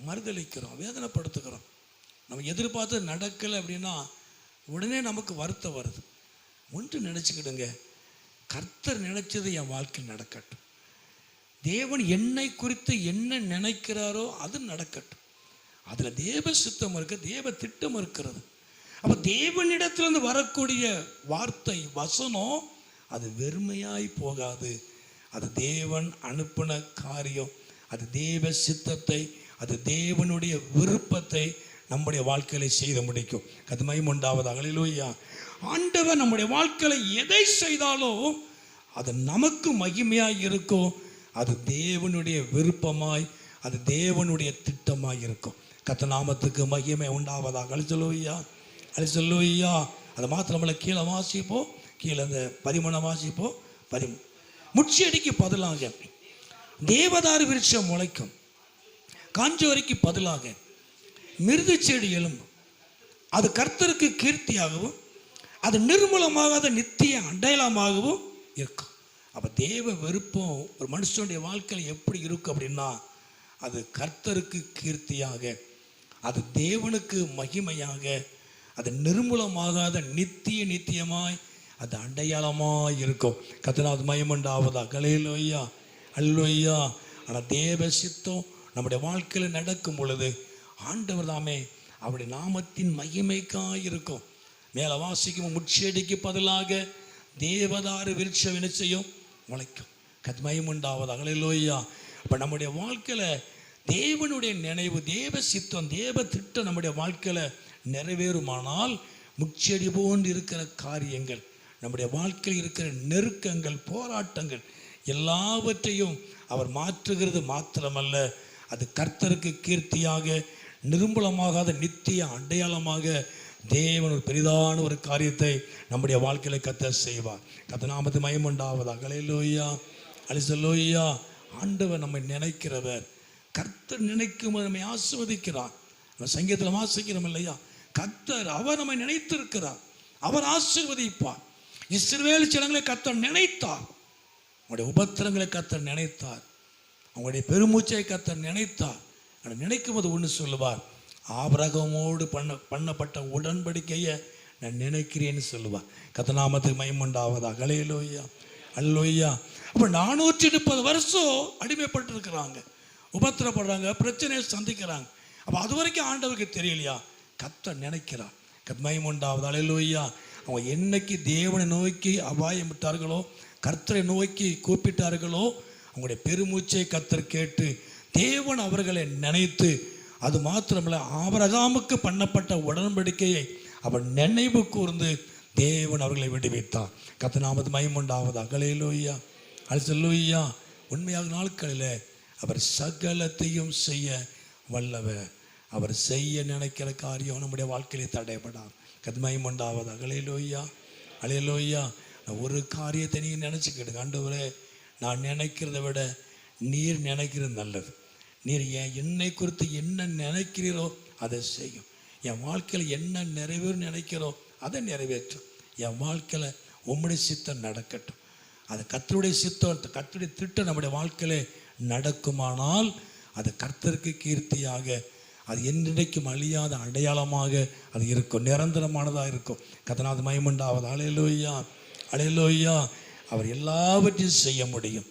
மறுதளிக்கிறோம், வேதனைப்படுத்துகிறோம். நம்ம எதிர்பார்த்து நடக்கலை அப்படின்னா உடனே நமக்கு வருத்தம் வருது. ஒன்று நினச்சிக்கிடுங்க, கர்த்தர் நினைச்சது என் வாழ்க்கையில் நடக்கட்டும். தேவன் என்னை குறித்து என்ன நினைக்கிறாரோ அது நடக்கட்டும். அதில் தேவ சித்தம் இருக்கு, தேவ திட்டம் இருக்கிறது. அப்போ தேவனிடத்திலிருந்து வரக்கூடிய வார்த்தை, வசனம், அது வெறுமையாய் போகாது. அது தேவன் அனுப்பின காரியம், அது தேவ சித்தத்தை, அது தேவனுடைய விருப்பத்தை நம்முடைய வாழ்க்கையில செய்து முடிக்கும். அது மகிமை உண்டாவதாக. அல்லேலூயா. ஆண்டவர் நம்முடைய வாழ்க்கையில் எதை செய்தாலும் அது நமக்கு மகிமையாய் இருக்கும். அது தேவனுடைய விருப்பமாய், அது தேவனுடைய திட்டமாய் இருக்கும். கர்த்தர் நாமத்துக்கு மகிமை உண்டாவதாக. அல்லேலூயா, அல்லேலூயா. அது மாத்திரமல்ல, கீழே வாசிப்போம், கீழே அந்த 13 வாசிப்போம். முட்செடிக்கு பதிலாக தேவதாரு விருட்சம் முளைக்கும், காஞ்சோரிக்கு பதிலாக மிருது செடி எழும்பும். அது கர்த்தருக்கு கீர்த்தியாகவும் அது நிர்மூலமாகாத நித்திய அடையாளமாகவும் இருக்கும். அப்போ தேவ விருப்பம் ஒரு மனுஷனுடைய வாழ்க்கையில் எப்படி இருக்கும் அப்படின்னா, அது கர்த்தருக்கு கீர்த்தியாக, அது தேவனுக்கு மகிமையாக, அது நிர்மூலமாகாத நித்தியமாய் அது அடையாளமாக இருக்கும். கர்த்தருக்கு மகிமை உண்டாவதாக. அல்லேலூயா, அல்லேலூயா. ஆனால் தேவ சித்தம் நம்முடைய வாழ்க்கையில் நடக்கும் பொழுது ஆண்டவர் தாமே அவருடைய நாமத்தின் மகிமைக்காக இருக்கும். மேலே வாசிக்கும், முட்செடிக்கு பதிலாக தேவதாரு விருட்சம் என்ன செய்யும், முளைக்கும். கர்த்தருக்கு மகிமை உண்டாவதாக. அல்லேலூயா. அப்போ நம்முடைய வாழ்க்கையில் தேவனுடைய நினைவு, தேவ சித்தம், தேவ திட்டம் நம்முடைய வாழ்க்கையில் நிறைவேறுமானால், முட்செடி போன்று இருக்கிற காரியங்கள், நம்முடைய வாழ்க்கையில் இருக்கிற நெருக்கங்கள், போராட்டங்கள் எல்லாவற்றையும் அவர் மாற்றுகிறது மாத்திரமல்ல, அது கர்த்தருக்கு கீர்த்தியாக, நிர்மூலமாகாத நித்திய அடையாளமாக தேவன் ஒரு பெரிதான ஒரு காரியத்தை நம்முடைய வாழ்க்கையில் கர்த்தர் செய்வார். கர்த்தர் நாமத்துக்கு மகிமை உண்டாவதாக. அல்லேலூயா, அல்லேலூயா. ஆண்டவர் நம்மை நினைக்கிறவர். கர்த்தர் நினைக்கும் நம்மை ஆசீர்வதிக்கிறார். நம்ம சங்கீதத்தில் வாசிக்கிறோம் இல்லையா, கர்த்தர் அவர் நம்மை நினைத்திருக்கிறார், அவர் ஆசீர்வதிப்பார். இஸ்ரவேல் ஜனங்களை கர்த்தர் நினைத்தார், அவங்களுடைய உபத்திரங்களை கர்த்தர் நினைத்தார், அவங்களுடைய பெருமூச்சை கர்த்தர் நினைத்தார். நினைக்கும் போது ஒன்று சொல்லுவார், ஆபிரகாமோடு பண்ணப்பட்ட உடன்படிக்கையை நான் நினைக்கிறேன்னு சொல்லுவார். கர்த்தர் நாமத்துக்கு மகிமை உண்டாவதாக. அல்லேலூயா, அல்லேலூயா. அப்போ 430 வருஷம் அடிமைப்பட்டு இருக்கிறாங்க, உபத்திரப்படுறாங்க, பிரச்சனையை சந்திக்கிறாங்க. அப்போ அது வரைக்கும் ஆண்டவருக்கு தெரியலையா, கர்த்தர் நினைக்கிறார். கர்த்தருக்கு மகிமை உண்டாவதாக. அல்லேலூயா. அவங்க என்னைக்கு தேவனை நோக்கி அபாயம் விட்டார்களோ, கர்த்தரை நோக்கி கூப்பிட்டார்களோ, அவங்களுடைய பெருமூச்சை கர்த்தர் கேட்டு தேவன் அவர்களை நினைத்து, அது மாத்திரமல்ல, ஆபிரகாமுக்கு பண்ணப்பட்ட உடன்படிக்கையை அவர் நினைவு கூர்ந்து தேவன் அவர்களை விடுவித்தார். கர்த்தர் நாமத்துக்கு மகிமை உண்டாவதாக. அல்லேலூயா, அல்லேலூயா. உண்மையாக நாட்களில் அவர் சகலத்தையும் செய்ய வல்லவர். அவர் செய்ய நினைக்கிற காரியம் நம்முடைய வாழ்க்கையிலே தடைபடார். கர்த்தருக்கு மகிமை உண்டாவதாக. அல்லேலூயா, அல்லேலூயா. ஒரு காரியத்தை நீங்கள் நினச்சிக்கிடுங்க, ஆண்டவரே, நான் நினைக்கிறத விட நீர் நினைக்கிறது நல்லது. நீர் என்னை குறித்து என்ன நினைக்கிறீரோ அதை செய்யும். என் வாழ்க்கையில் என்ன நிறைவேறும் நினைக்கிறோ அதை நிறைவேற்றும். என் வாழ்க்கையில் உம்முடைய சித்தம் நடக்கட்டும். அது கர்த்தருடைய சித்தம், கர்த்தருடைய திட்டம் நம்முடைய வாழ்க்கையில் நடக்குமானால் அது கர்த்தருக்கு கீர்த்தியாக, அது என்றைக்கும் அழியாத அடையாளமாக அது இருக்கும், நிரந்தரமானதாக இருக்கும். கர்த்தருக்கு மகிமை உண்டாவதாக. அல்லேலூயா, அல்லேலூயா. அவர் எல்லாவற்றையும் செய்ய முடியும்,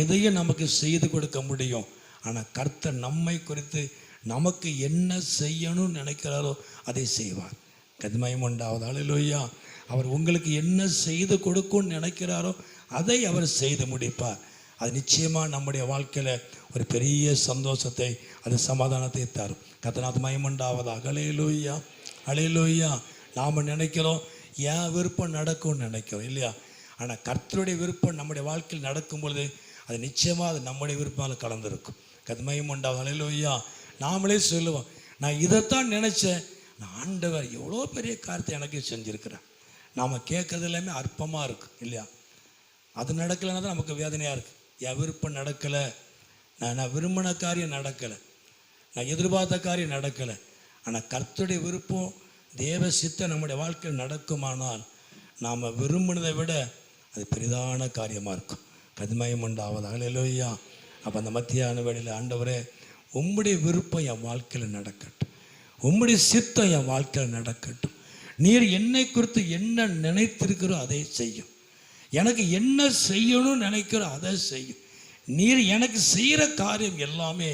எதையும் நமக்கு செய்து கொடுக்க முடியும். ஆனால் கர்த்தர் நம்மை குறித்து நமக்கு என்ன செய்யணும்னு நினைக்கிறாரோ அதை செய்வார். கர்த்தருக்கு மகிமை உண்டாவதாக. அல்லேலூயா. அவர் உங்களுக்கு என்ன செய்து கொடுக்கும்னு நினைக்கிறாரோ அதை அவர் செய்து முடிப்பார். அது நிச்சயமாக நம்முடைய வாழ்க்கையில் ஒரு பெரிய சந்தோஷத்தை, அது சமாதானத்தை தரும். கர்த்தருக்கு மகிமையுண்டாவதாக. ஹல்லேலூயா, ஹல்லேலூயா. நாம் நினைக்கிறோம் என் விருப்பம் நடக்கும்னு நினைக்கிறோம் இல்லையா? ஆனால் கர்த்தருடைய விருப்பம் நம்முடைய வாழ்க்கையில் நடக்கும் பொழுது அது நிச்சயமாக அது நம்முடைய விருப்பம் கலந்துருக்கும். கர்த்தருக்கு மகிமையுண்டாவதாக. ஹல்லேலூயா. நாமளே சொல்லுவோம், நான் இதைத்தான் நினச்சேன், நான் ஆண்டவர் எவ்வளோ பெரிய காரியத்தை எனக்கு செஞ்சுருக்கிறேன். நாம் கேட்குறது எல்லாமே அற்பமாக இருக்கும் இல்லையா? அது நடக்கலைன்னா தான் நமக்கு வேதனையாக இருக்குது. என் விருப்பம் நடக்கலை, நான் விரும்பின காரியம் நடக்கலை, நான் எதிர்பார்த்த காரியம் நடக்கலை. ஆனால் கர்த்தருடைய விருப்பம் தேவ சித்தம் நம்முடைய வாழ்க்கையில் நடக்குமானால் நாம் விரும்பினதை விட அது பெரிதான காரியமாக இருக்கும். கதிமயம் உண்டாவதாக. ஹல்லேலூயா. அப்போ அந்த மத்தியான வேளையில் ஆண்டவரே உம்முடைய விருப்பம் என் வாழ்க்கையில் நடக்கட்டும், உம்முடைய சித்தம் என் வாழ்க்கையில் நடக்கட்டும். நீர் என்னை குறித்து என்ன நினைத்திருக்கிறோ அதை செய்யும், எனக்கு என்ன செய்யணும்னு நினைக்கிறோ அதை செய்யும். நீர் எனக்கு செய்கிற காரியம் எல்லாமே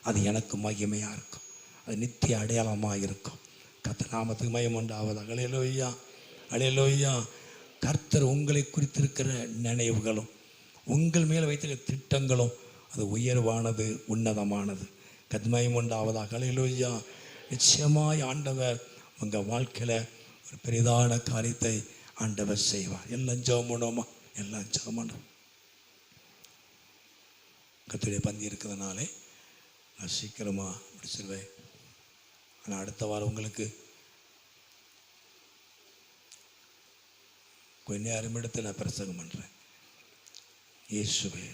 அது எனக்கு மகிமையாக இருக்கும், அது நித்திய அடையாளமாக இருக்கும். கர்த்தர் நாமத்துக்கு மகிமை உண்டாவதாக. ஹல்லேலூயா, ஹல்லேலூயா. கர்த்தர் உங்களை குறித்திருக்கிற நினைவுகளும் உங்கள் மேலே வைத்திருக்கிற திட்டங்களும் அது உயர்வானது, உன்னதமானது. கர்த்தர் மகிமை உண்டாவதாக. ஹல்லேலூயா. நிச்சயமாய் ஆண்டவர் உங்கள் வாழ்க்கையில் ஒரு பெரிதான காரியத்தை ஆண்டவர் செய்வார். எல்லாம் ஜெபம் பண்ணுவோமா? எல்லாம் ஜெபம் பண்ணுவோம். கர்த்தருடைய பந்தி இருக்கிறதுனாலே நான் சீக்கிரமாக முடிச்சிருவேன். ஆனால் அடுத்த வாரம் உங்களுக்கு கொஞ்ச நேரம் எடுத்து நான் பிரசங்கம் பண்ணுறேன். இயேசுவே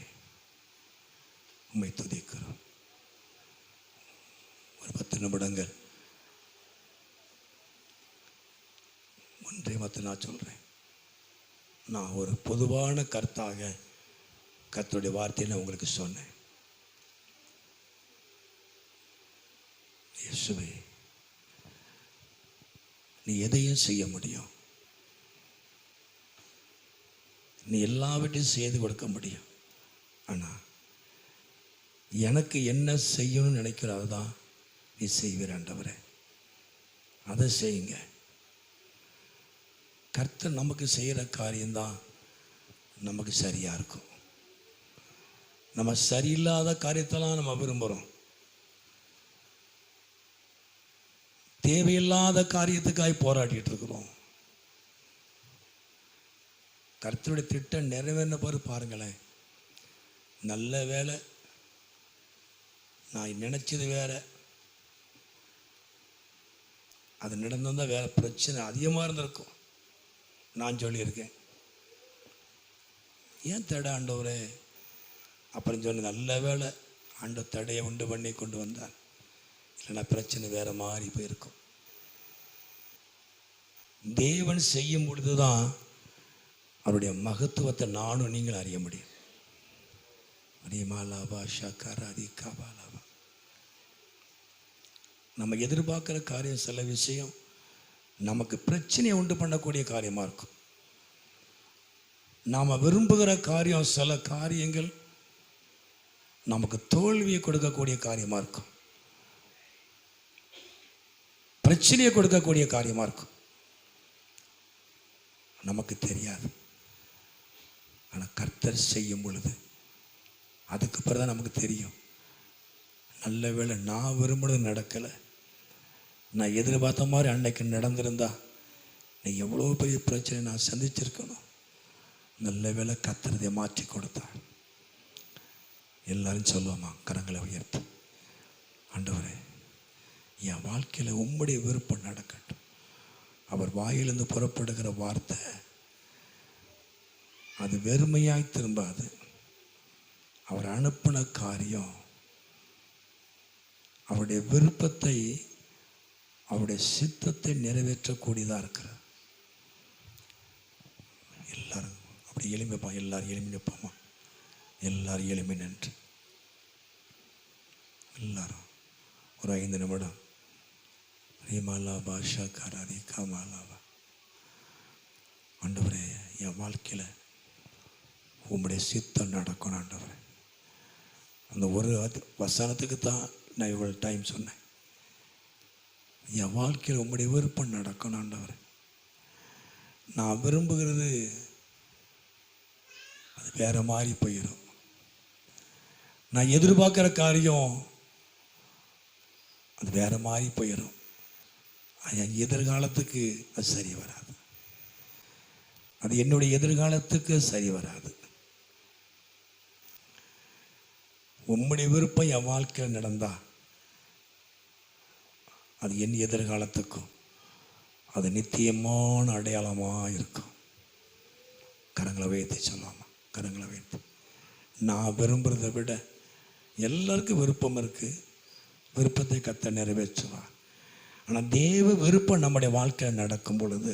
உம்மை துதிக்கிறோம். ஒரு 10 நிமிடங்கள் ஒன்றை மட்டும் நான் சொல்கிறேன். நான் ஒரு பொதுவான கருத்தாக கர்த்தருடைய வார்த்தையை நான் உங்களுக்கு சொன்னேன். இயேசுவே நீ எதையும் செய்ய முடியும், நீ எல்லாவற்றையும் செய்து கொடுக்க முடியும். ஆனால் எனக்கு என்ன செய்யணும்னு நினைக்கிறதோ தான் நீ செய்வீர் ஆண்டவரே, அதை செய்யுங்க. கர்த்தர் நமக்கு செய்கிற காரியம்தான் நமக்கு சரியாக இருக்கும். நம்ம சரியில்லாத காரியத்தெல்லாம் நம்ம விரும்புகிறோம், தேவையில்லாத காரியத்துக்காக போராடிட்டு இருக்கிறோம். கர்த்தருடைய திட்டம் நிறைவேறின பாரு பாருங்களேன். நல்ல வேலை, நான் நினச்சது வேற, அது நடந்திருந்தால் வேற பிரச்சனை அதிகமாக இருந்திருக்கும். நான் சொல்லியிருக்கேன், ஏன் தடை ஆண்டவரே அப்புறம் சொன்ன நல்ல வேலை ஆண்ட தடையை உண்டு பண்ணி கொண்டு வந்தார், இல்லைன்னா பிரச்சனை வேற மாதிரி போயிருக்கும். தேவன் செய்யும் பொழுதுதான் அவருடைய மகத்துவத்தை நானும் நீங்கள் அறிய முடியும். நம்ம எதிர்பார்க்குற காரியம் சில விஷயம் நமக்கு பிரச்சனையை உண்டு பண்ணக்கூடிய காரியமாக இருக்கும். நாம் விரும்புகிற காரியம் சில காரியங்கள் நமக்கு தோல்வியை கொடுக்கக்கூடிய காரியமாக இருக்கும், பிரச்சனையை கொடுக்கக்கூடிய காரியமாக இருக்கும். நமக்கு தெரியாது. ஆனால் கர்த்தர் செய்யும் பொழுது அதுக்கு பிறகு தான் நமக்கு தெரியும், நல்ல வேளை நான் விரும்பினது நடக்கலை, நான் எதிர்பார்த்த மாதிரி அன்னைக்கு நடந்திருந்தா நீ எவ்வளோ பெரிய பிரச்சனை நான் சந்திச்சிருக்கணும். நல்ல வேளை கர்த்தரதை மாற்றி கொடுத்தார். எல்லாரும் சொல்லுவோமா? கரங்களை உயர்த்தி, ஆண்டவரே என் வாழ்க்கையில் உம்முடைய விருப்பம் நடக்கட்டும். அவர் வாயிலிருந்து புறப்படுகிற வார்த்தை அது வெறுமையாய் திரும்பாது. அவர் அனுப்பின காரியம் அவருடைய விருப்பத்தை, அவருடைய சித்தத்தை நிறைவேற்றக்கூடியதாக இருக்கிறார். எல்லாரும் அப்படி எளிமைப்பா, எல்லாரும் எளிமை நிற்பாமா? எல்லாரும் எளிமை நின்று எல்லாரும் ஒரு 5 நிமிடம் ரீமாலா பாஷா காராதி காமாலாவா. ஆண்டவரே என் வாழ்க்கையில் உம்முடைய சித்தம் நடக்கணும் ஆண்டவரே. அந்த ஒரு வசனத்துக்கு தான் நான் இவ்வளோ டைம் சொன்னேன். என் வாழ்க்கையில் உம்முடைய விருப்பம் நடக்கணும் ஆண்டவரே. நான் விரும்புகிறது அது வேற மாதிரி போயிடும். நான் எதிர்பார்க்குற காரியம் அது வேற மாதிரி போயிடும். என் எதிர்காலத்துக்கு அது சரி வராது. அது என்னுடைய எதிர்காலத்துக்கு சரி வராது. உம்முடைய விருப்பம் என் வாழ்க்கையில் நடந்தா அது என் எதிர்காலத்துக்கும் அது நித்தியமான அடையாளமாக இருக்கும். கரங்களை வைத்து சொல்லாமா? கரங்களை வைத்து. நான் விரும்புகிறத விட எல்லாருக்கும் விருப்பம் இருக்குது. விருப்பத்தை கர்த்தர் நிறைவேற்றுவார். ஆனால் தேவ விருப்பம் நம்முடைய வாழ்க்கையில் நடக்கும் பொழுது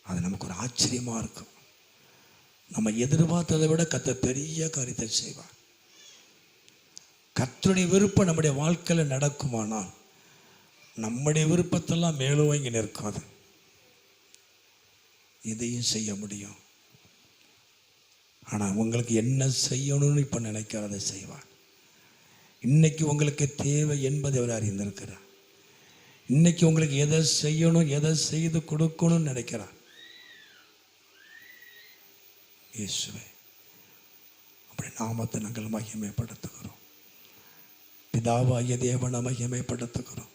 அது நமக்கு ஒரு ஆச்சரியமாக இருக்கும். நம்ம எதிர்பார்த்ததை விட கர்த்தர் பெரிய காரியத்தை செய்வார். கர்த்தருடைய விருப்பம் நம்முடைய வாழ்க்கையில் நடக்குமானால் நம்முடைய விருப்பத்தெல்லாம் மேலோங்கி நிற்காது. இதையும் செய்ய முடியும். ஆனால் உங்களுக்கு என்ன செய்யணும்னு இப்போ நினைக்கிறதை செய்வார். இன்னைக்கு உங்களுக்கு தேவை என்பதை அவர் அறிந்திருக்கிறார். இன்னைக்கு உங்களுக்கு எதை செய்யணும், எதை செய்து கொடுக்கணும்னு நினைக்கிறார். இயேசுவே, அப்படி நாமத்தை நாங்கள் மகிமைப்படுத்துகிறோம். பிதாவாகிய தேவனை மகிமைப்படுத்துகிறோம்.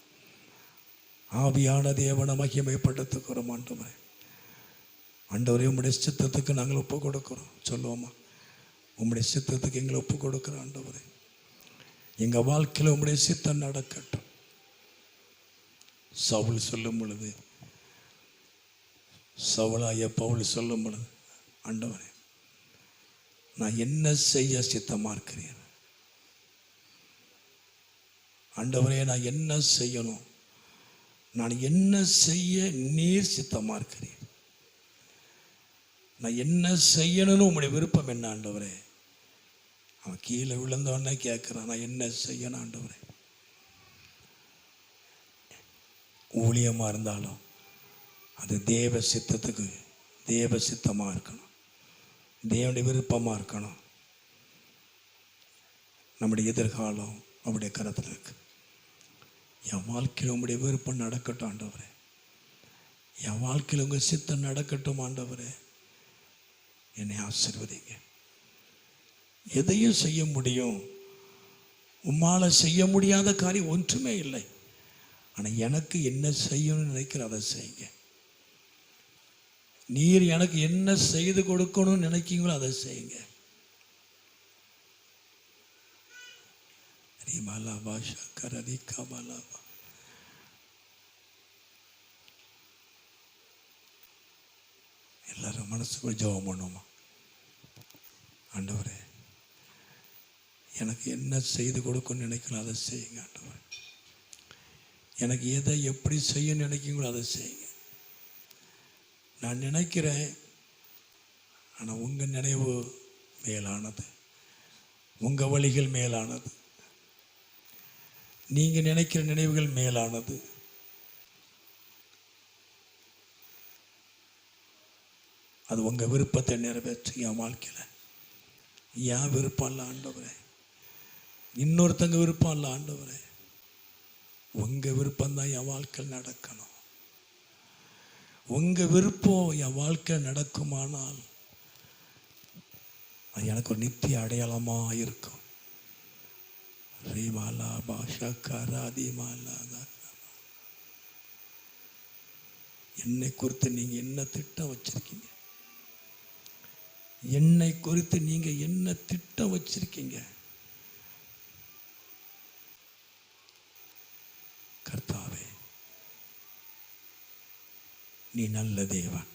ஆவியான தேவனை மகிமைப்படுத்துகிறோம். ஆண்டவரே, ஆண்டவரே, உம்முடைய சித்தத்துக்கு நாங்கள் ஒப்பு கொடுக்கிறோம். சொல்லுவோமா? உம்முடைய சித்தத்துக்கு எங்களை ஒப்பு கொடுக்குறோம். ஆண்டவரே, எங்கள் வாழ்க்கையில் உம்முடைய சித்தம் நடக்கட்டும். சவுல் சொல்லும் பொழுது, சவுலாய பவுல் சொல்லும் பொழுது, ஆண்டவரே, நான் என்ன செய்ய சித்தமாக இருக்கிறேன்? ஆண்டவரே, நான் என்ன செய்யணும்? நான் என்ன செய்ய நீர் சித்தமாக இருக்கிறேன்? நான் என்ன செய்யணும்னு உங்களுடைய விருப்பம் என்ன ஆண்டவரே? அவன் கீழே விழுந்தவொடனே கேட்குறான், நான் என்ன செய்யணும் ஆண்டவரே? ஊழியமாக இருந்தாலும் அது தேவ சித்தத்துக்கு தேவ சித்தமாக இருக்கணும். தேவனுடைய விருப்பமாக இருக்கணும். நம்முடைய எதிர்காலம் அவருடைய கரத்தில் இருக்கு. என் வாழ்க்கையில் உங்களுடைய விருப்பம் நடக்கட்டும் ஆண்டவரே. என் வாழ்க்கையில் உங்கள் சித்தம் நடக்கட்டும் ஆண்டவரே. என்னை ஆசீர்வதிங்க. எதையும் செய்ய முடியும். உம்மால செய்ய முடியாத காரியம் ஒன்றுமே இல்லை. ஆனால் எனக்கு என்ன செய்யணும்னு நினைக்கிற அதை செய்யுங்க. நீர் எனக்கு என்ன செய்து கொடுக்கணும்னு நினைக்கிறீங்களோ அதை செய்யுங்க. எல்லாரும் மனசுக்குள்ள ஜெபம் பண்ணுவோமா? ஆண்டவரே, எனக்கு என்ன செய்து கொடுக்கணும்னு நினைக்கலாம் அதை செய்யுங்க. ஆண்டவரே, எனக்கு எதை எப்படி செய்யணும்னு நினைக்கிறீங்களோ அதை செய்யுங்க. நான் நினைக்கிறேன், ஆனால் உங்கள் நினைவு மேலானது. உங்கள் வழிகள் மேலானது. நீங்கள் நினைக்கிற நினைவுகள் மேலானது. அது உங்கள் விருப்பத்தை நிறைவேற்றி என் வாழ்க்கையில். என் விருப்பம் இல்லை ஆண்டவரே, இன்னொருத்தங்க விருப்பம் இல்லை ஆண்டவரே. உங்கள் விருப்பம்தான் என் வாழ்க்கையில் நடக்கணும். உங்கள் விருப்பம் என் வாழ்க்கையில் நடக்குமானால் அது எனக்கு ஒரு நித்திய அடையாளமாக இருக்கும். என்னை குறித்து நீங்கள் என்ன திட்டம் வச்சிருக்கீங்க? என்னை குறித்து நீங்கள் என்ன திட்டம் வச்சிருக்கீங்க? கர்த்தாவே, நீ நல்ல தேவன்.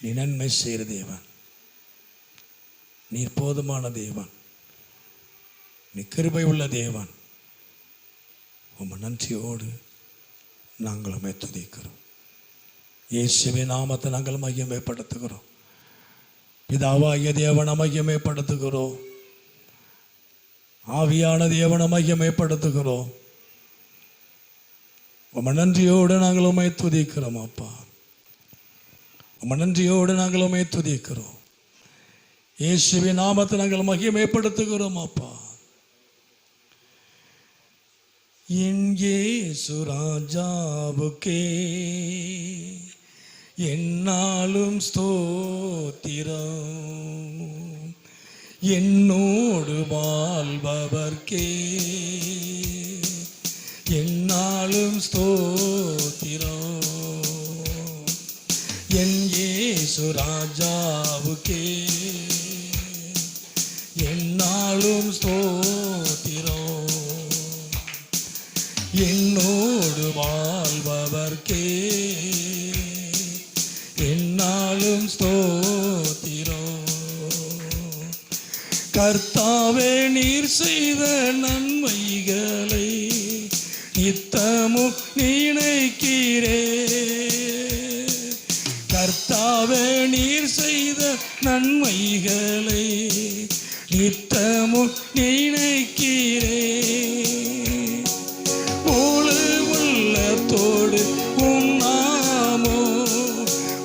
நீ நன்மை செய்கிற தேவன். நீ போதுமான தேவன். நீ கிருபை உள்ள தேவன். உம் நன்றியோடு நாங்கள் உம்மை துதிக்கிறோம். இயேசுவின் நாமத்தை நாங்கள் மகிமைப்படுத்துகிறோம். பிதாவாகிய தேவனை மகிமைப்படுத்துகிறோம். ஆவியான தேவனை மகிமைப்படுத்துகிறோம். உம் நன்றியோடு நாங்கள் உம்மை துதிக்கிறோம் அப்பா. உம் நன்றியோடு நாங்கள் உம்மை துதிக்கிறோம். இயேசுவின் நாமத்தை நாங்கள் மகிமைப்படுத்துகிறோம் அப்பா. என் இயேசு ராஜாவுக்கே என்னாலும் ஸ்தோத்திரம் என்னோடு வாழ்பவர்க்கே என்னாலும் ஸ்தோத்திரம் என் இயேசு ராஜாவுக்கே என்னாலும் ஸ்தோத்திரம் என்னோடு வாழ்பவர்க்கே என்னாலும் ஸ்தோத்திரம் கர்த்தாவே நீர் செய்த நன்மைகளை நித்தமும் நினைக்கிறே கர்த்தாவே நீர் செய்த நன்மைகளை நித்தமும் நினைக்கிறே முழு உள்ளத்தோடு உம் நாமோ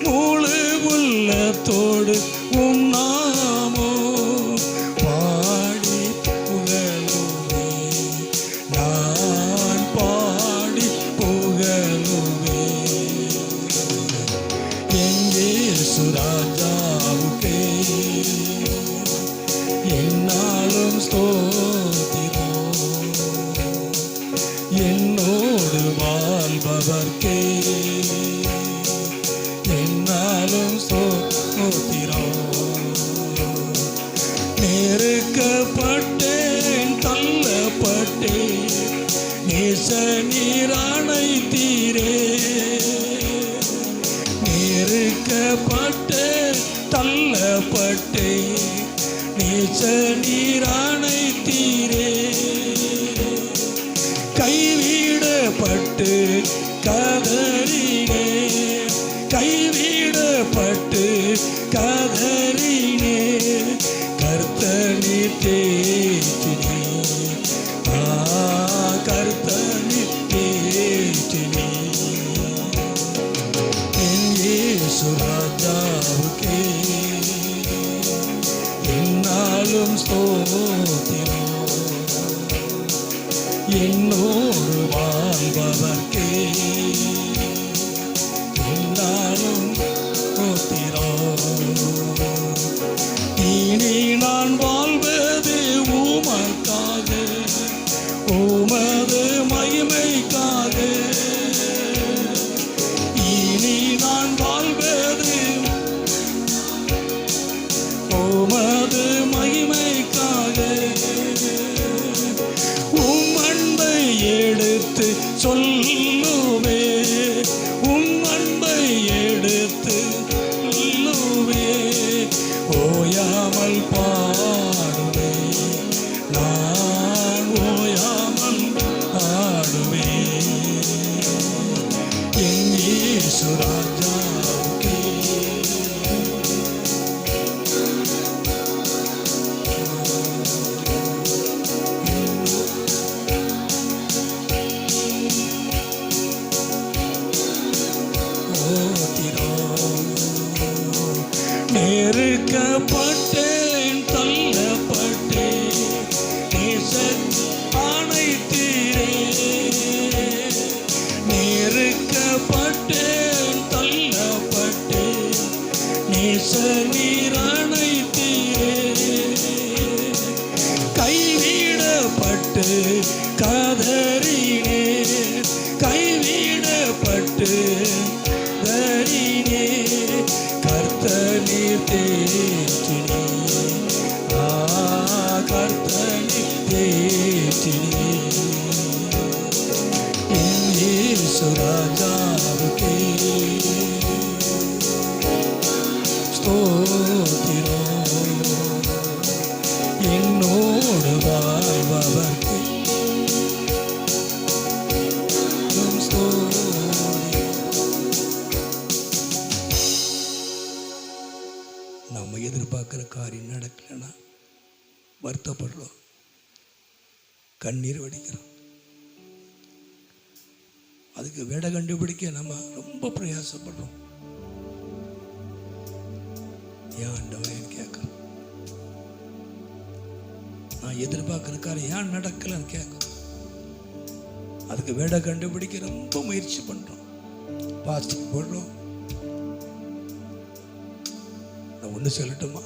முழு உள்ளத்தோடு உம் நாமோ பாடி புகழுவே நான் பாடி புகழுவே என் இயேசு ராஜாவுக்கே என்னாலும் ஸ்தோத்திரம் என்னோடு வாழ்பவர்க்கே என்னாலும் ஸ்தோத்திரம் நெருக்கப்பட்டேன் தள்ளப்பட்டேன் நேச நீர் அணைத்தீரே நெருக்கப்பட்டேன் தள்ளப்பட்டேன் நேச நீர் அணைத்தீரே கைவிடப்பட்டு கதறினே கைவிடப்பட்டு கதறினே கர்த்தனி தேற்றினே கர்த்தனி தேற்றினே என் இயேசு ராஜாவுக்கே என்னாலும் ஸ்தோத்திரம் என்னோடு வாழ்பவர்க்கே என்னாலும் ஸ்தோத்திரம் இனி நான் வாழ்வது உமக்காக உமது மகிமைக்காக இனி நான் வாழ்வது உமது மகிமைக்காக உம் அன்பை எடுத்து சொல்லுவே உம் அன்பை எடுத்து சொல்லுவே ஓயாமல் பாடுவே நான் ஓயாமல் பாடுவே என் இயேசு ராஜாவுக்கே நெருக்கப்பட்டேன் தள்ளப்பட்டேன் நேசன் அணைத்தீரே நெருக்கப்பட்டேன் தள்ளப்பட்டேன் நேச நீர் அணைத்தீரே கைவிடப்பட்டு கதறினே கைவிடப்பட்டு கதறினே கர்த்தனீர் தேற்றினே கர்த்தனீர் தேற்றினே என் இயேசு ராஜாவுக்கே ஸ்தோத்திரம் என்னோடு வாழ்பவர்க்கே நம்ம எதிர்பார்க்குற காரியம் நடக்கலைன்னா வருத்தப்படுறோம் கண்ணீர் வடிக்கிறோம் அதுக்கு விட கண்டுபிடிக்க நம்ம ரொம்ப பிரயாசப்படுறோம் ஏன் ஆண்டவரேன்னு கேட்குறோம் நான் எதிர்பார்க்குற காரியம் ஏன் நடக்கலைன்னு கேட்குறோம் அதுக்கு விட கண்டுபிடிக்க ரொம்ப முயற்சி பண்ணுறோம் பாஸ்டிங் போடுறோம் நான் ஒன்று சொல்லட்டுமா?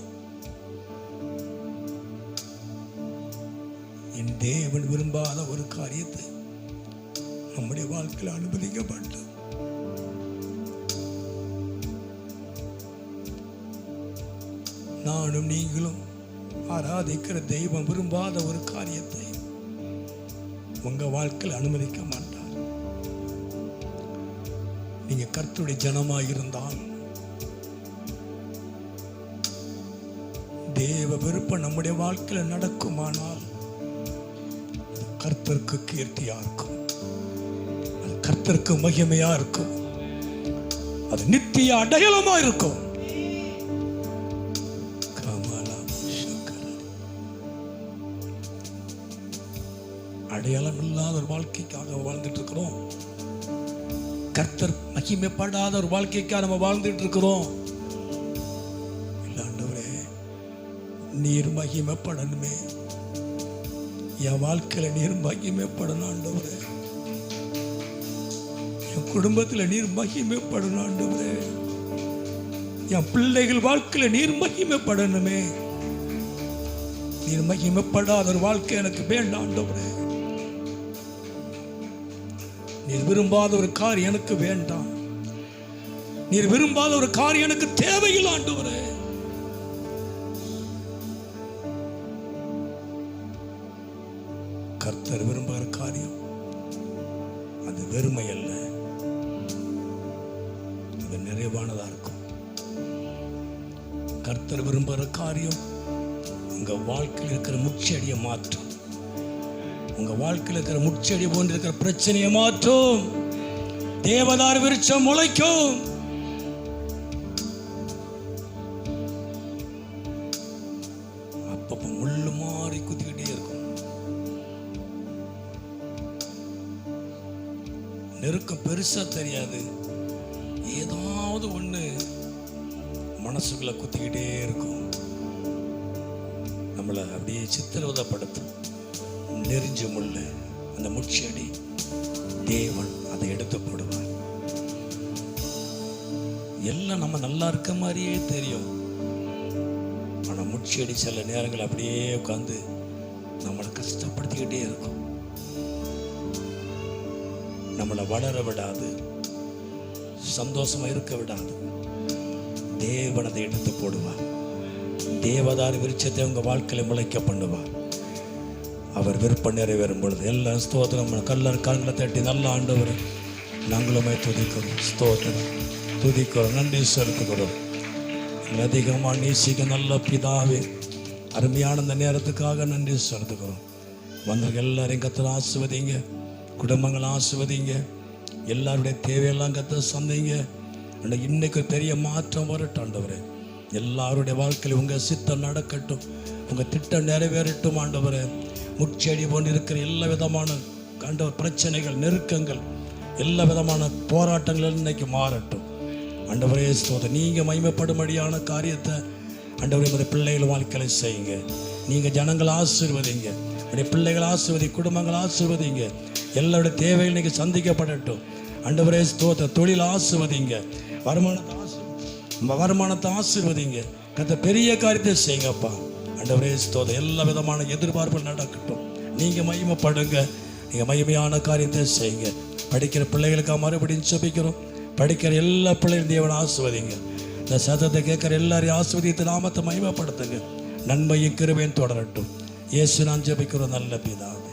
என் தேவன் விரும்பாத ஒரு காரியத்தை நம்முடைய வாழ்க்கையில் அனுமதிக்க மாட்டோம். நானும் நீங்களும் ஆராதிக்கிற தெய்வம் விரும்பாத ஒரு காரியத்தை உங்க வாழ்க்கையில் அனுமதிக்க மாட்டார். நீங்க கர்த்தருடைய ஜனமாய் இருந்தால் தேவ விருப்பம் நம்முடைய வாழ்க்கையில் நடக்குமானால் கர்த்தருக்கு கீர்த்தியா இருக்கும், அது கர்த்தருக்கு மகிமையா இருக்கும், அது நித்திய அடையாளமா இருக்கும். அடையாளம் இல்லாத ஒரு வாழ்க்கைக்காக வாழ்ந்துட்டு இருக்கிறோம். கர்த்தர் மகிமைப்படாத ஒரு வாழ்க்கைக்காக நம்ம வாழ்ந்துட்டு இருக்கிறோம். இல்ல ஆண்டவரே, நீர் மகிமைப்படணுமே, என் வாழ்க்கையில நீர் மகிமைப்படணும் ஆண்டவரே, என் குடும்பத்தில் நீர் மகிமைப்படணும் ஆண்டவரே, என் பிள்ளைகள் வாழ்க்கையில நீர் மகிமைப்படணுமே. நீர் மகிமைப்படாத ஒரு வாழ்க்கை எனக்கு வேண்டாம் ஆண்டவரே. நீர் விரும்பாத ஒரு காரியம் எனக்கு வேண்டாம். நீர் விரும்பாத ஒரு காரியம் எனக்கு தேவையில்லை ஆண்டவரே. கர்த்தர் விரும்புகிற காரியம் அது வெறுமை அல்ல, அது நிறைவானதா இருக்கும். கர்த்தர் விரும்புகிற காரியம் உங்க வாழ்க்கையில் இருக்கிற முச்செடியை மாற்றும். உங்க வாழ்க்கையில் இருக்கிற முச்செடி போன்று இருக்கிற பிரச்சனையை மாற்றும். தேவதார் விருட்சம் முளைக்கும். அப்பப்ப முள்ளு மாறி குத்திக்கிட்டே இருக்கும். நெருக்கம் பெருசா தெரியாது, ஏதாவது ஒண்ணு மனசுக்குள்ள குத்திக்கிட்டே இருக்கும். நம்மளை அப்படியே சித்திரவதைப்படுத்தும். நெறிஞ்சு முள்ள அந்த முச்செடி தேவன் அதை எடுத்து போடுவார். எல்லாம் நம்ம நல்லா இருக்க மாதிரியே தெரியும், ஆனா முச்செடி சில நேரங்கள் அப்படியே உட்காந்து நம்மளை கஷ்டப்படுத்திக்கிட்டே இருக்கும். நம்மளை வளர விடாது, சந்தோஷமா இருக்க விடாது. தேவன் அதை எடுத்து போடுவார். தேவதார் விருட்சத்தை உங்க வாழ்க்கையில முளைக்க பண்ணுவார். அவர் விருப்பம் நிறைவேறும் பொழுது எல்லாம் ஸ்தோத்திரம். கல்லர் கண்களை தட்டி நல்ல ஆண்டவர் நாங்களுமே துதிக்கிறோம், ஸ்தோத்திரம் துதிக்கிறோம், நன்றி செலுத்துகிறோம். அதிகமாக நேசிக்க நல்ல பிதாவே, அருமையான இந்த நேரத்துக்காக நன்றி செலுத்துகிறோம். வந்தவங்க எல்லாரையும் கத்தரை ஆசிர்வதிங்க, குடும்பங்களை ஆசிர்வதிங்க, எல்லாருடைய தேவையெல்லாம் கத்த சந்தைங்க. இன்னைக்கு பெரிய மாற்றம் வரட்டும் ஆண்டவரே. எல்லாருடைய வாழ்க்கையில் உங்க சித்தம் நடக்கட்டும், உங்க திட்டம் நிறைவேறட்டும் ஆண்டவரே. முச்செடி போன்று இருக்கிற எல்லா விதமான ஆண்டவர் பிரச்சனைகள், நெருக்கங்கள், எல்லா விதமான போராட்டங்கள் இன்னைக்கு மாறட்டும் ஆண்டவரே. ஸ்தோத்திரம். நீங்க மகிமைப்படும்படியான காரியத்தை ஆண்டவரே உடைய பிள்ளைகள் வாழ்க்கையில செய்யுங்க. நீங்க ஜனங்களை ஆசீர்வதிங்க, உடைய பிள்ளைகள் ஆசீர்வதி, குடும்பங்கள் ஆசீர்வதிங்க. எல்லாருடைய தேவைகள் இன்னைக்கு சந்திக்கப்படட்டும் ஆண்டவரே. ஸ்தோத்திரம். தொழில் ஆசீர்வதிங்க, வருமானத்தை ஆசீர்வதிங்க. கத்த பெரிய காரியத்தை செய்யுங்கப்பா ஆண்டவரே. ஸ்தோத்திரம். எல்லா விதமான எதிர்பார்ப்புகள் நடக்கட்டும். நீங்க மகிமைப்படுங்க, நீங்க மகிமையான காரியத்தை செய்யுங்க. படிக்கிற பிள்ளைகளுக்காக மறுபடியும் ஜெபிக்கிறோம். படிக்கிற எல்லா பிள்ளைகளும் தேவனை ஆசீர்வதிங்க. இந்த சத்தத்தை கேட்கிற எல்லாரையும் ஆசீர்வதித்து நாமத்தை மகிமைப்படுத்துங்க. நன்மையும் கிருபையும் தொடரட்டும். இயேசு நான் ஜெபிக்கிறோம் நல்ல பிதாவே.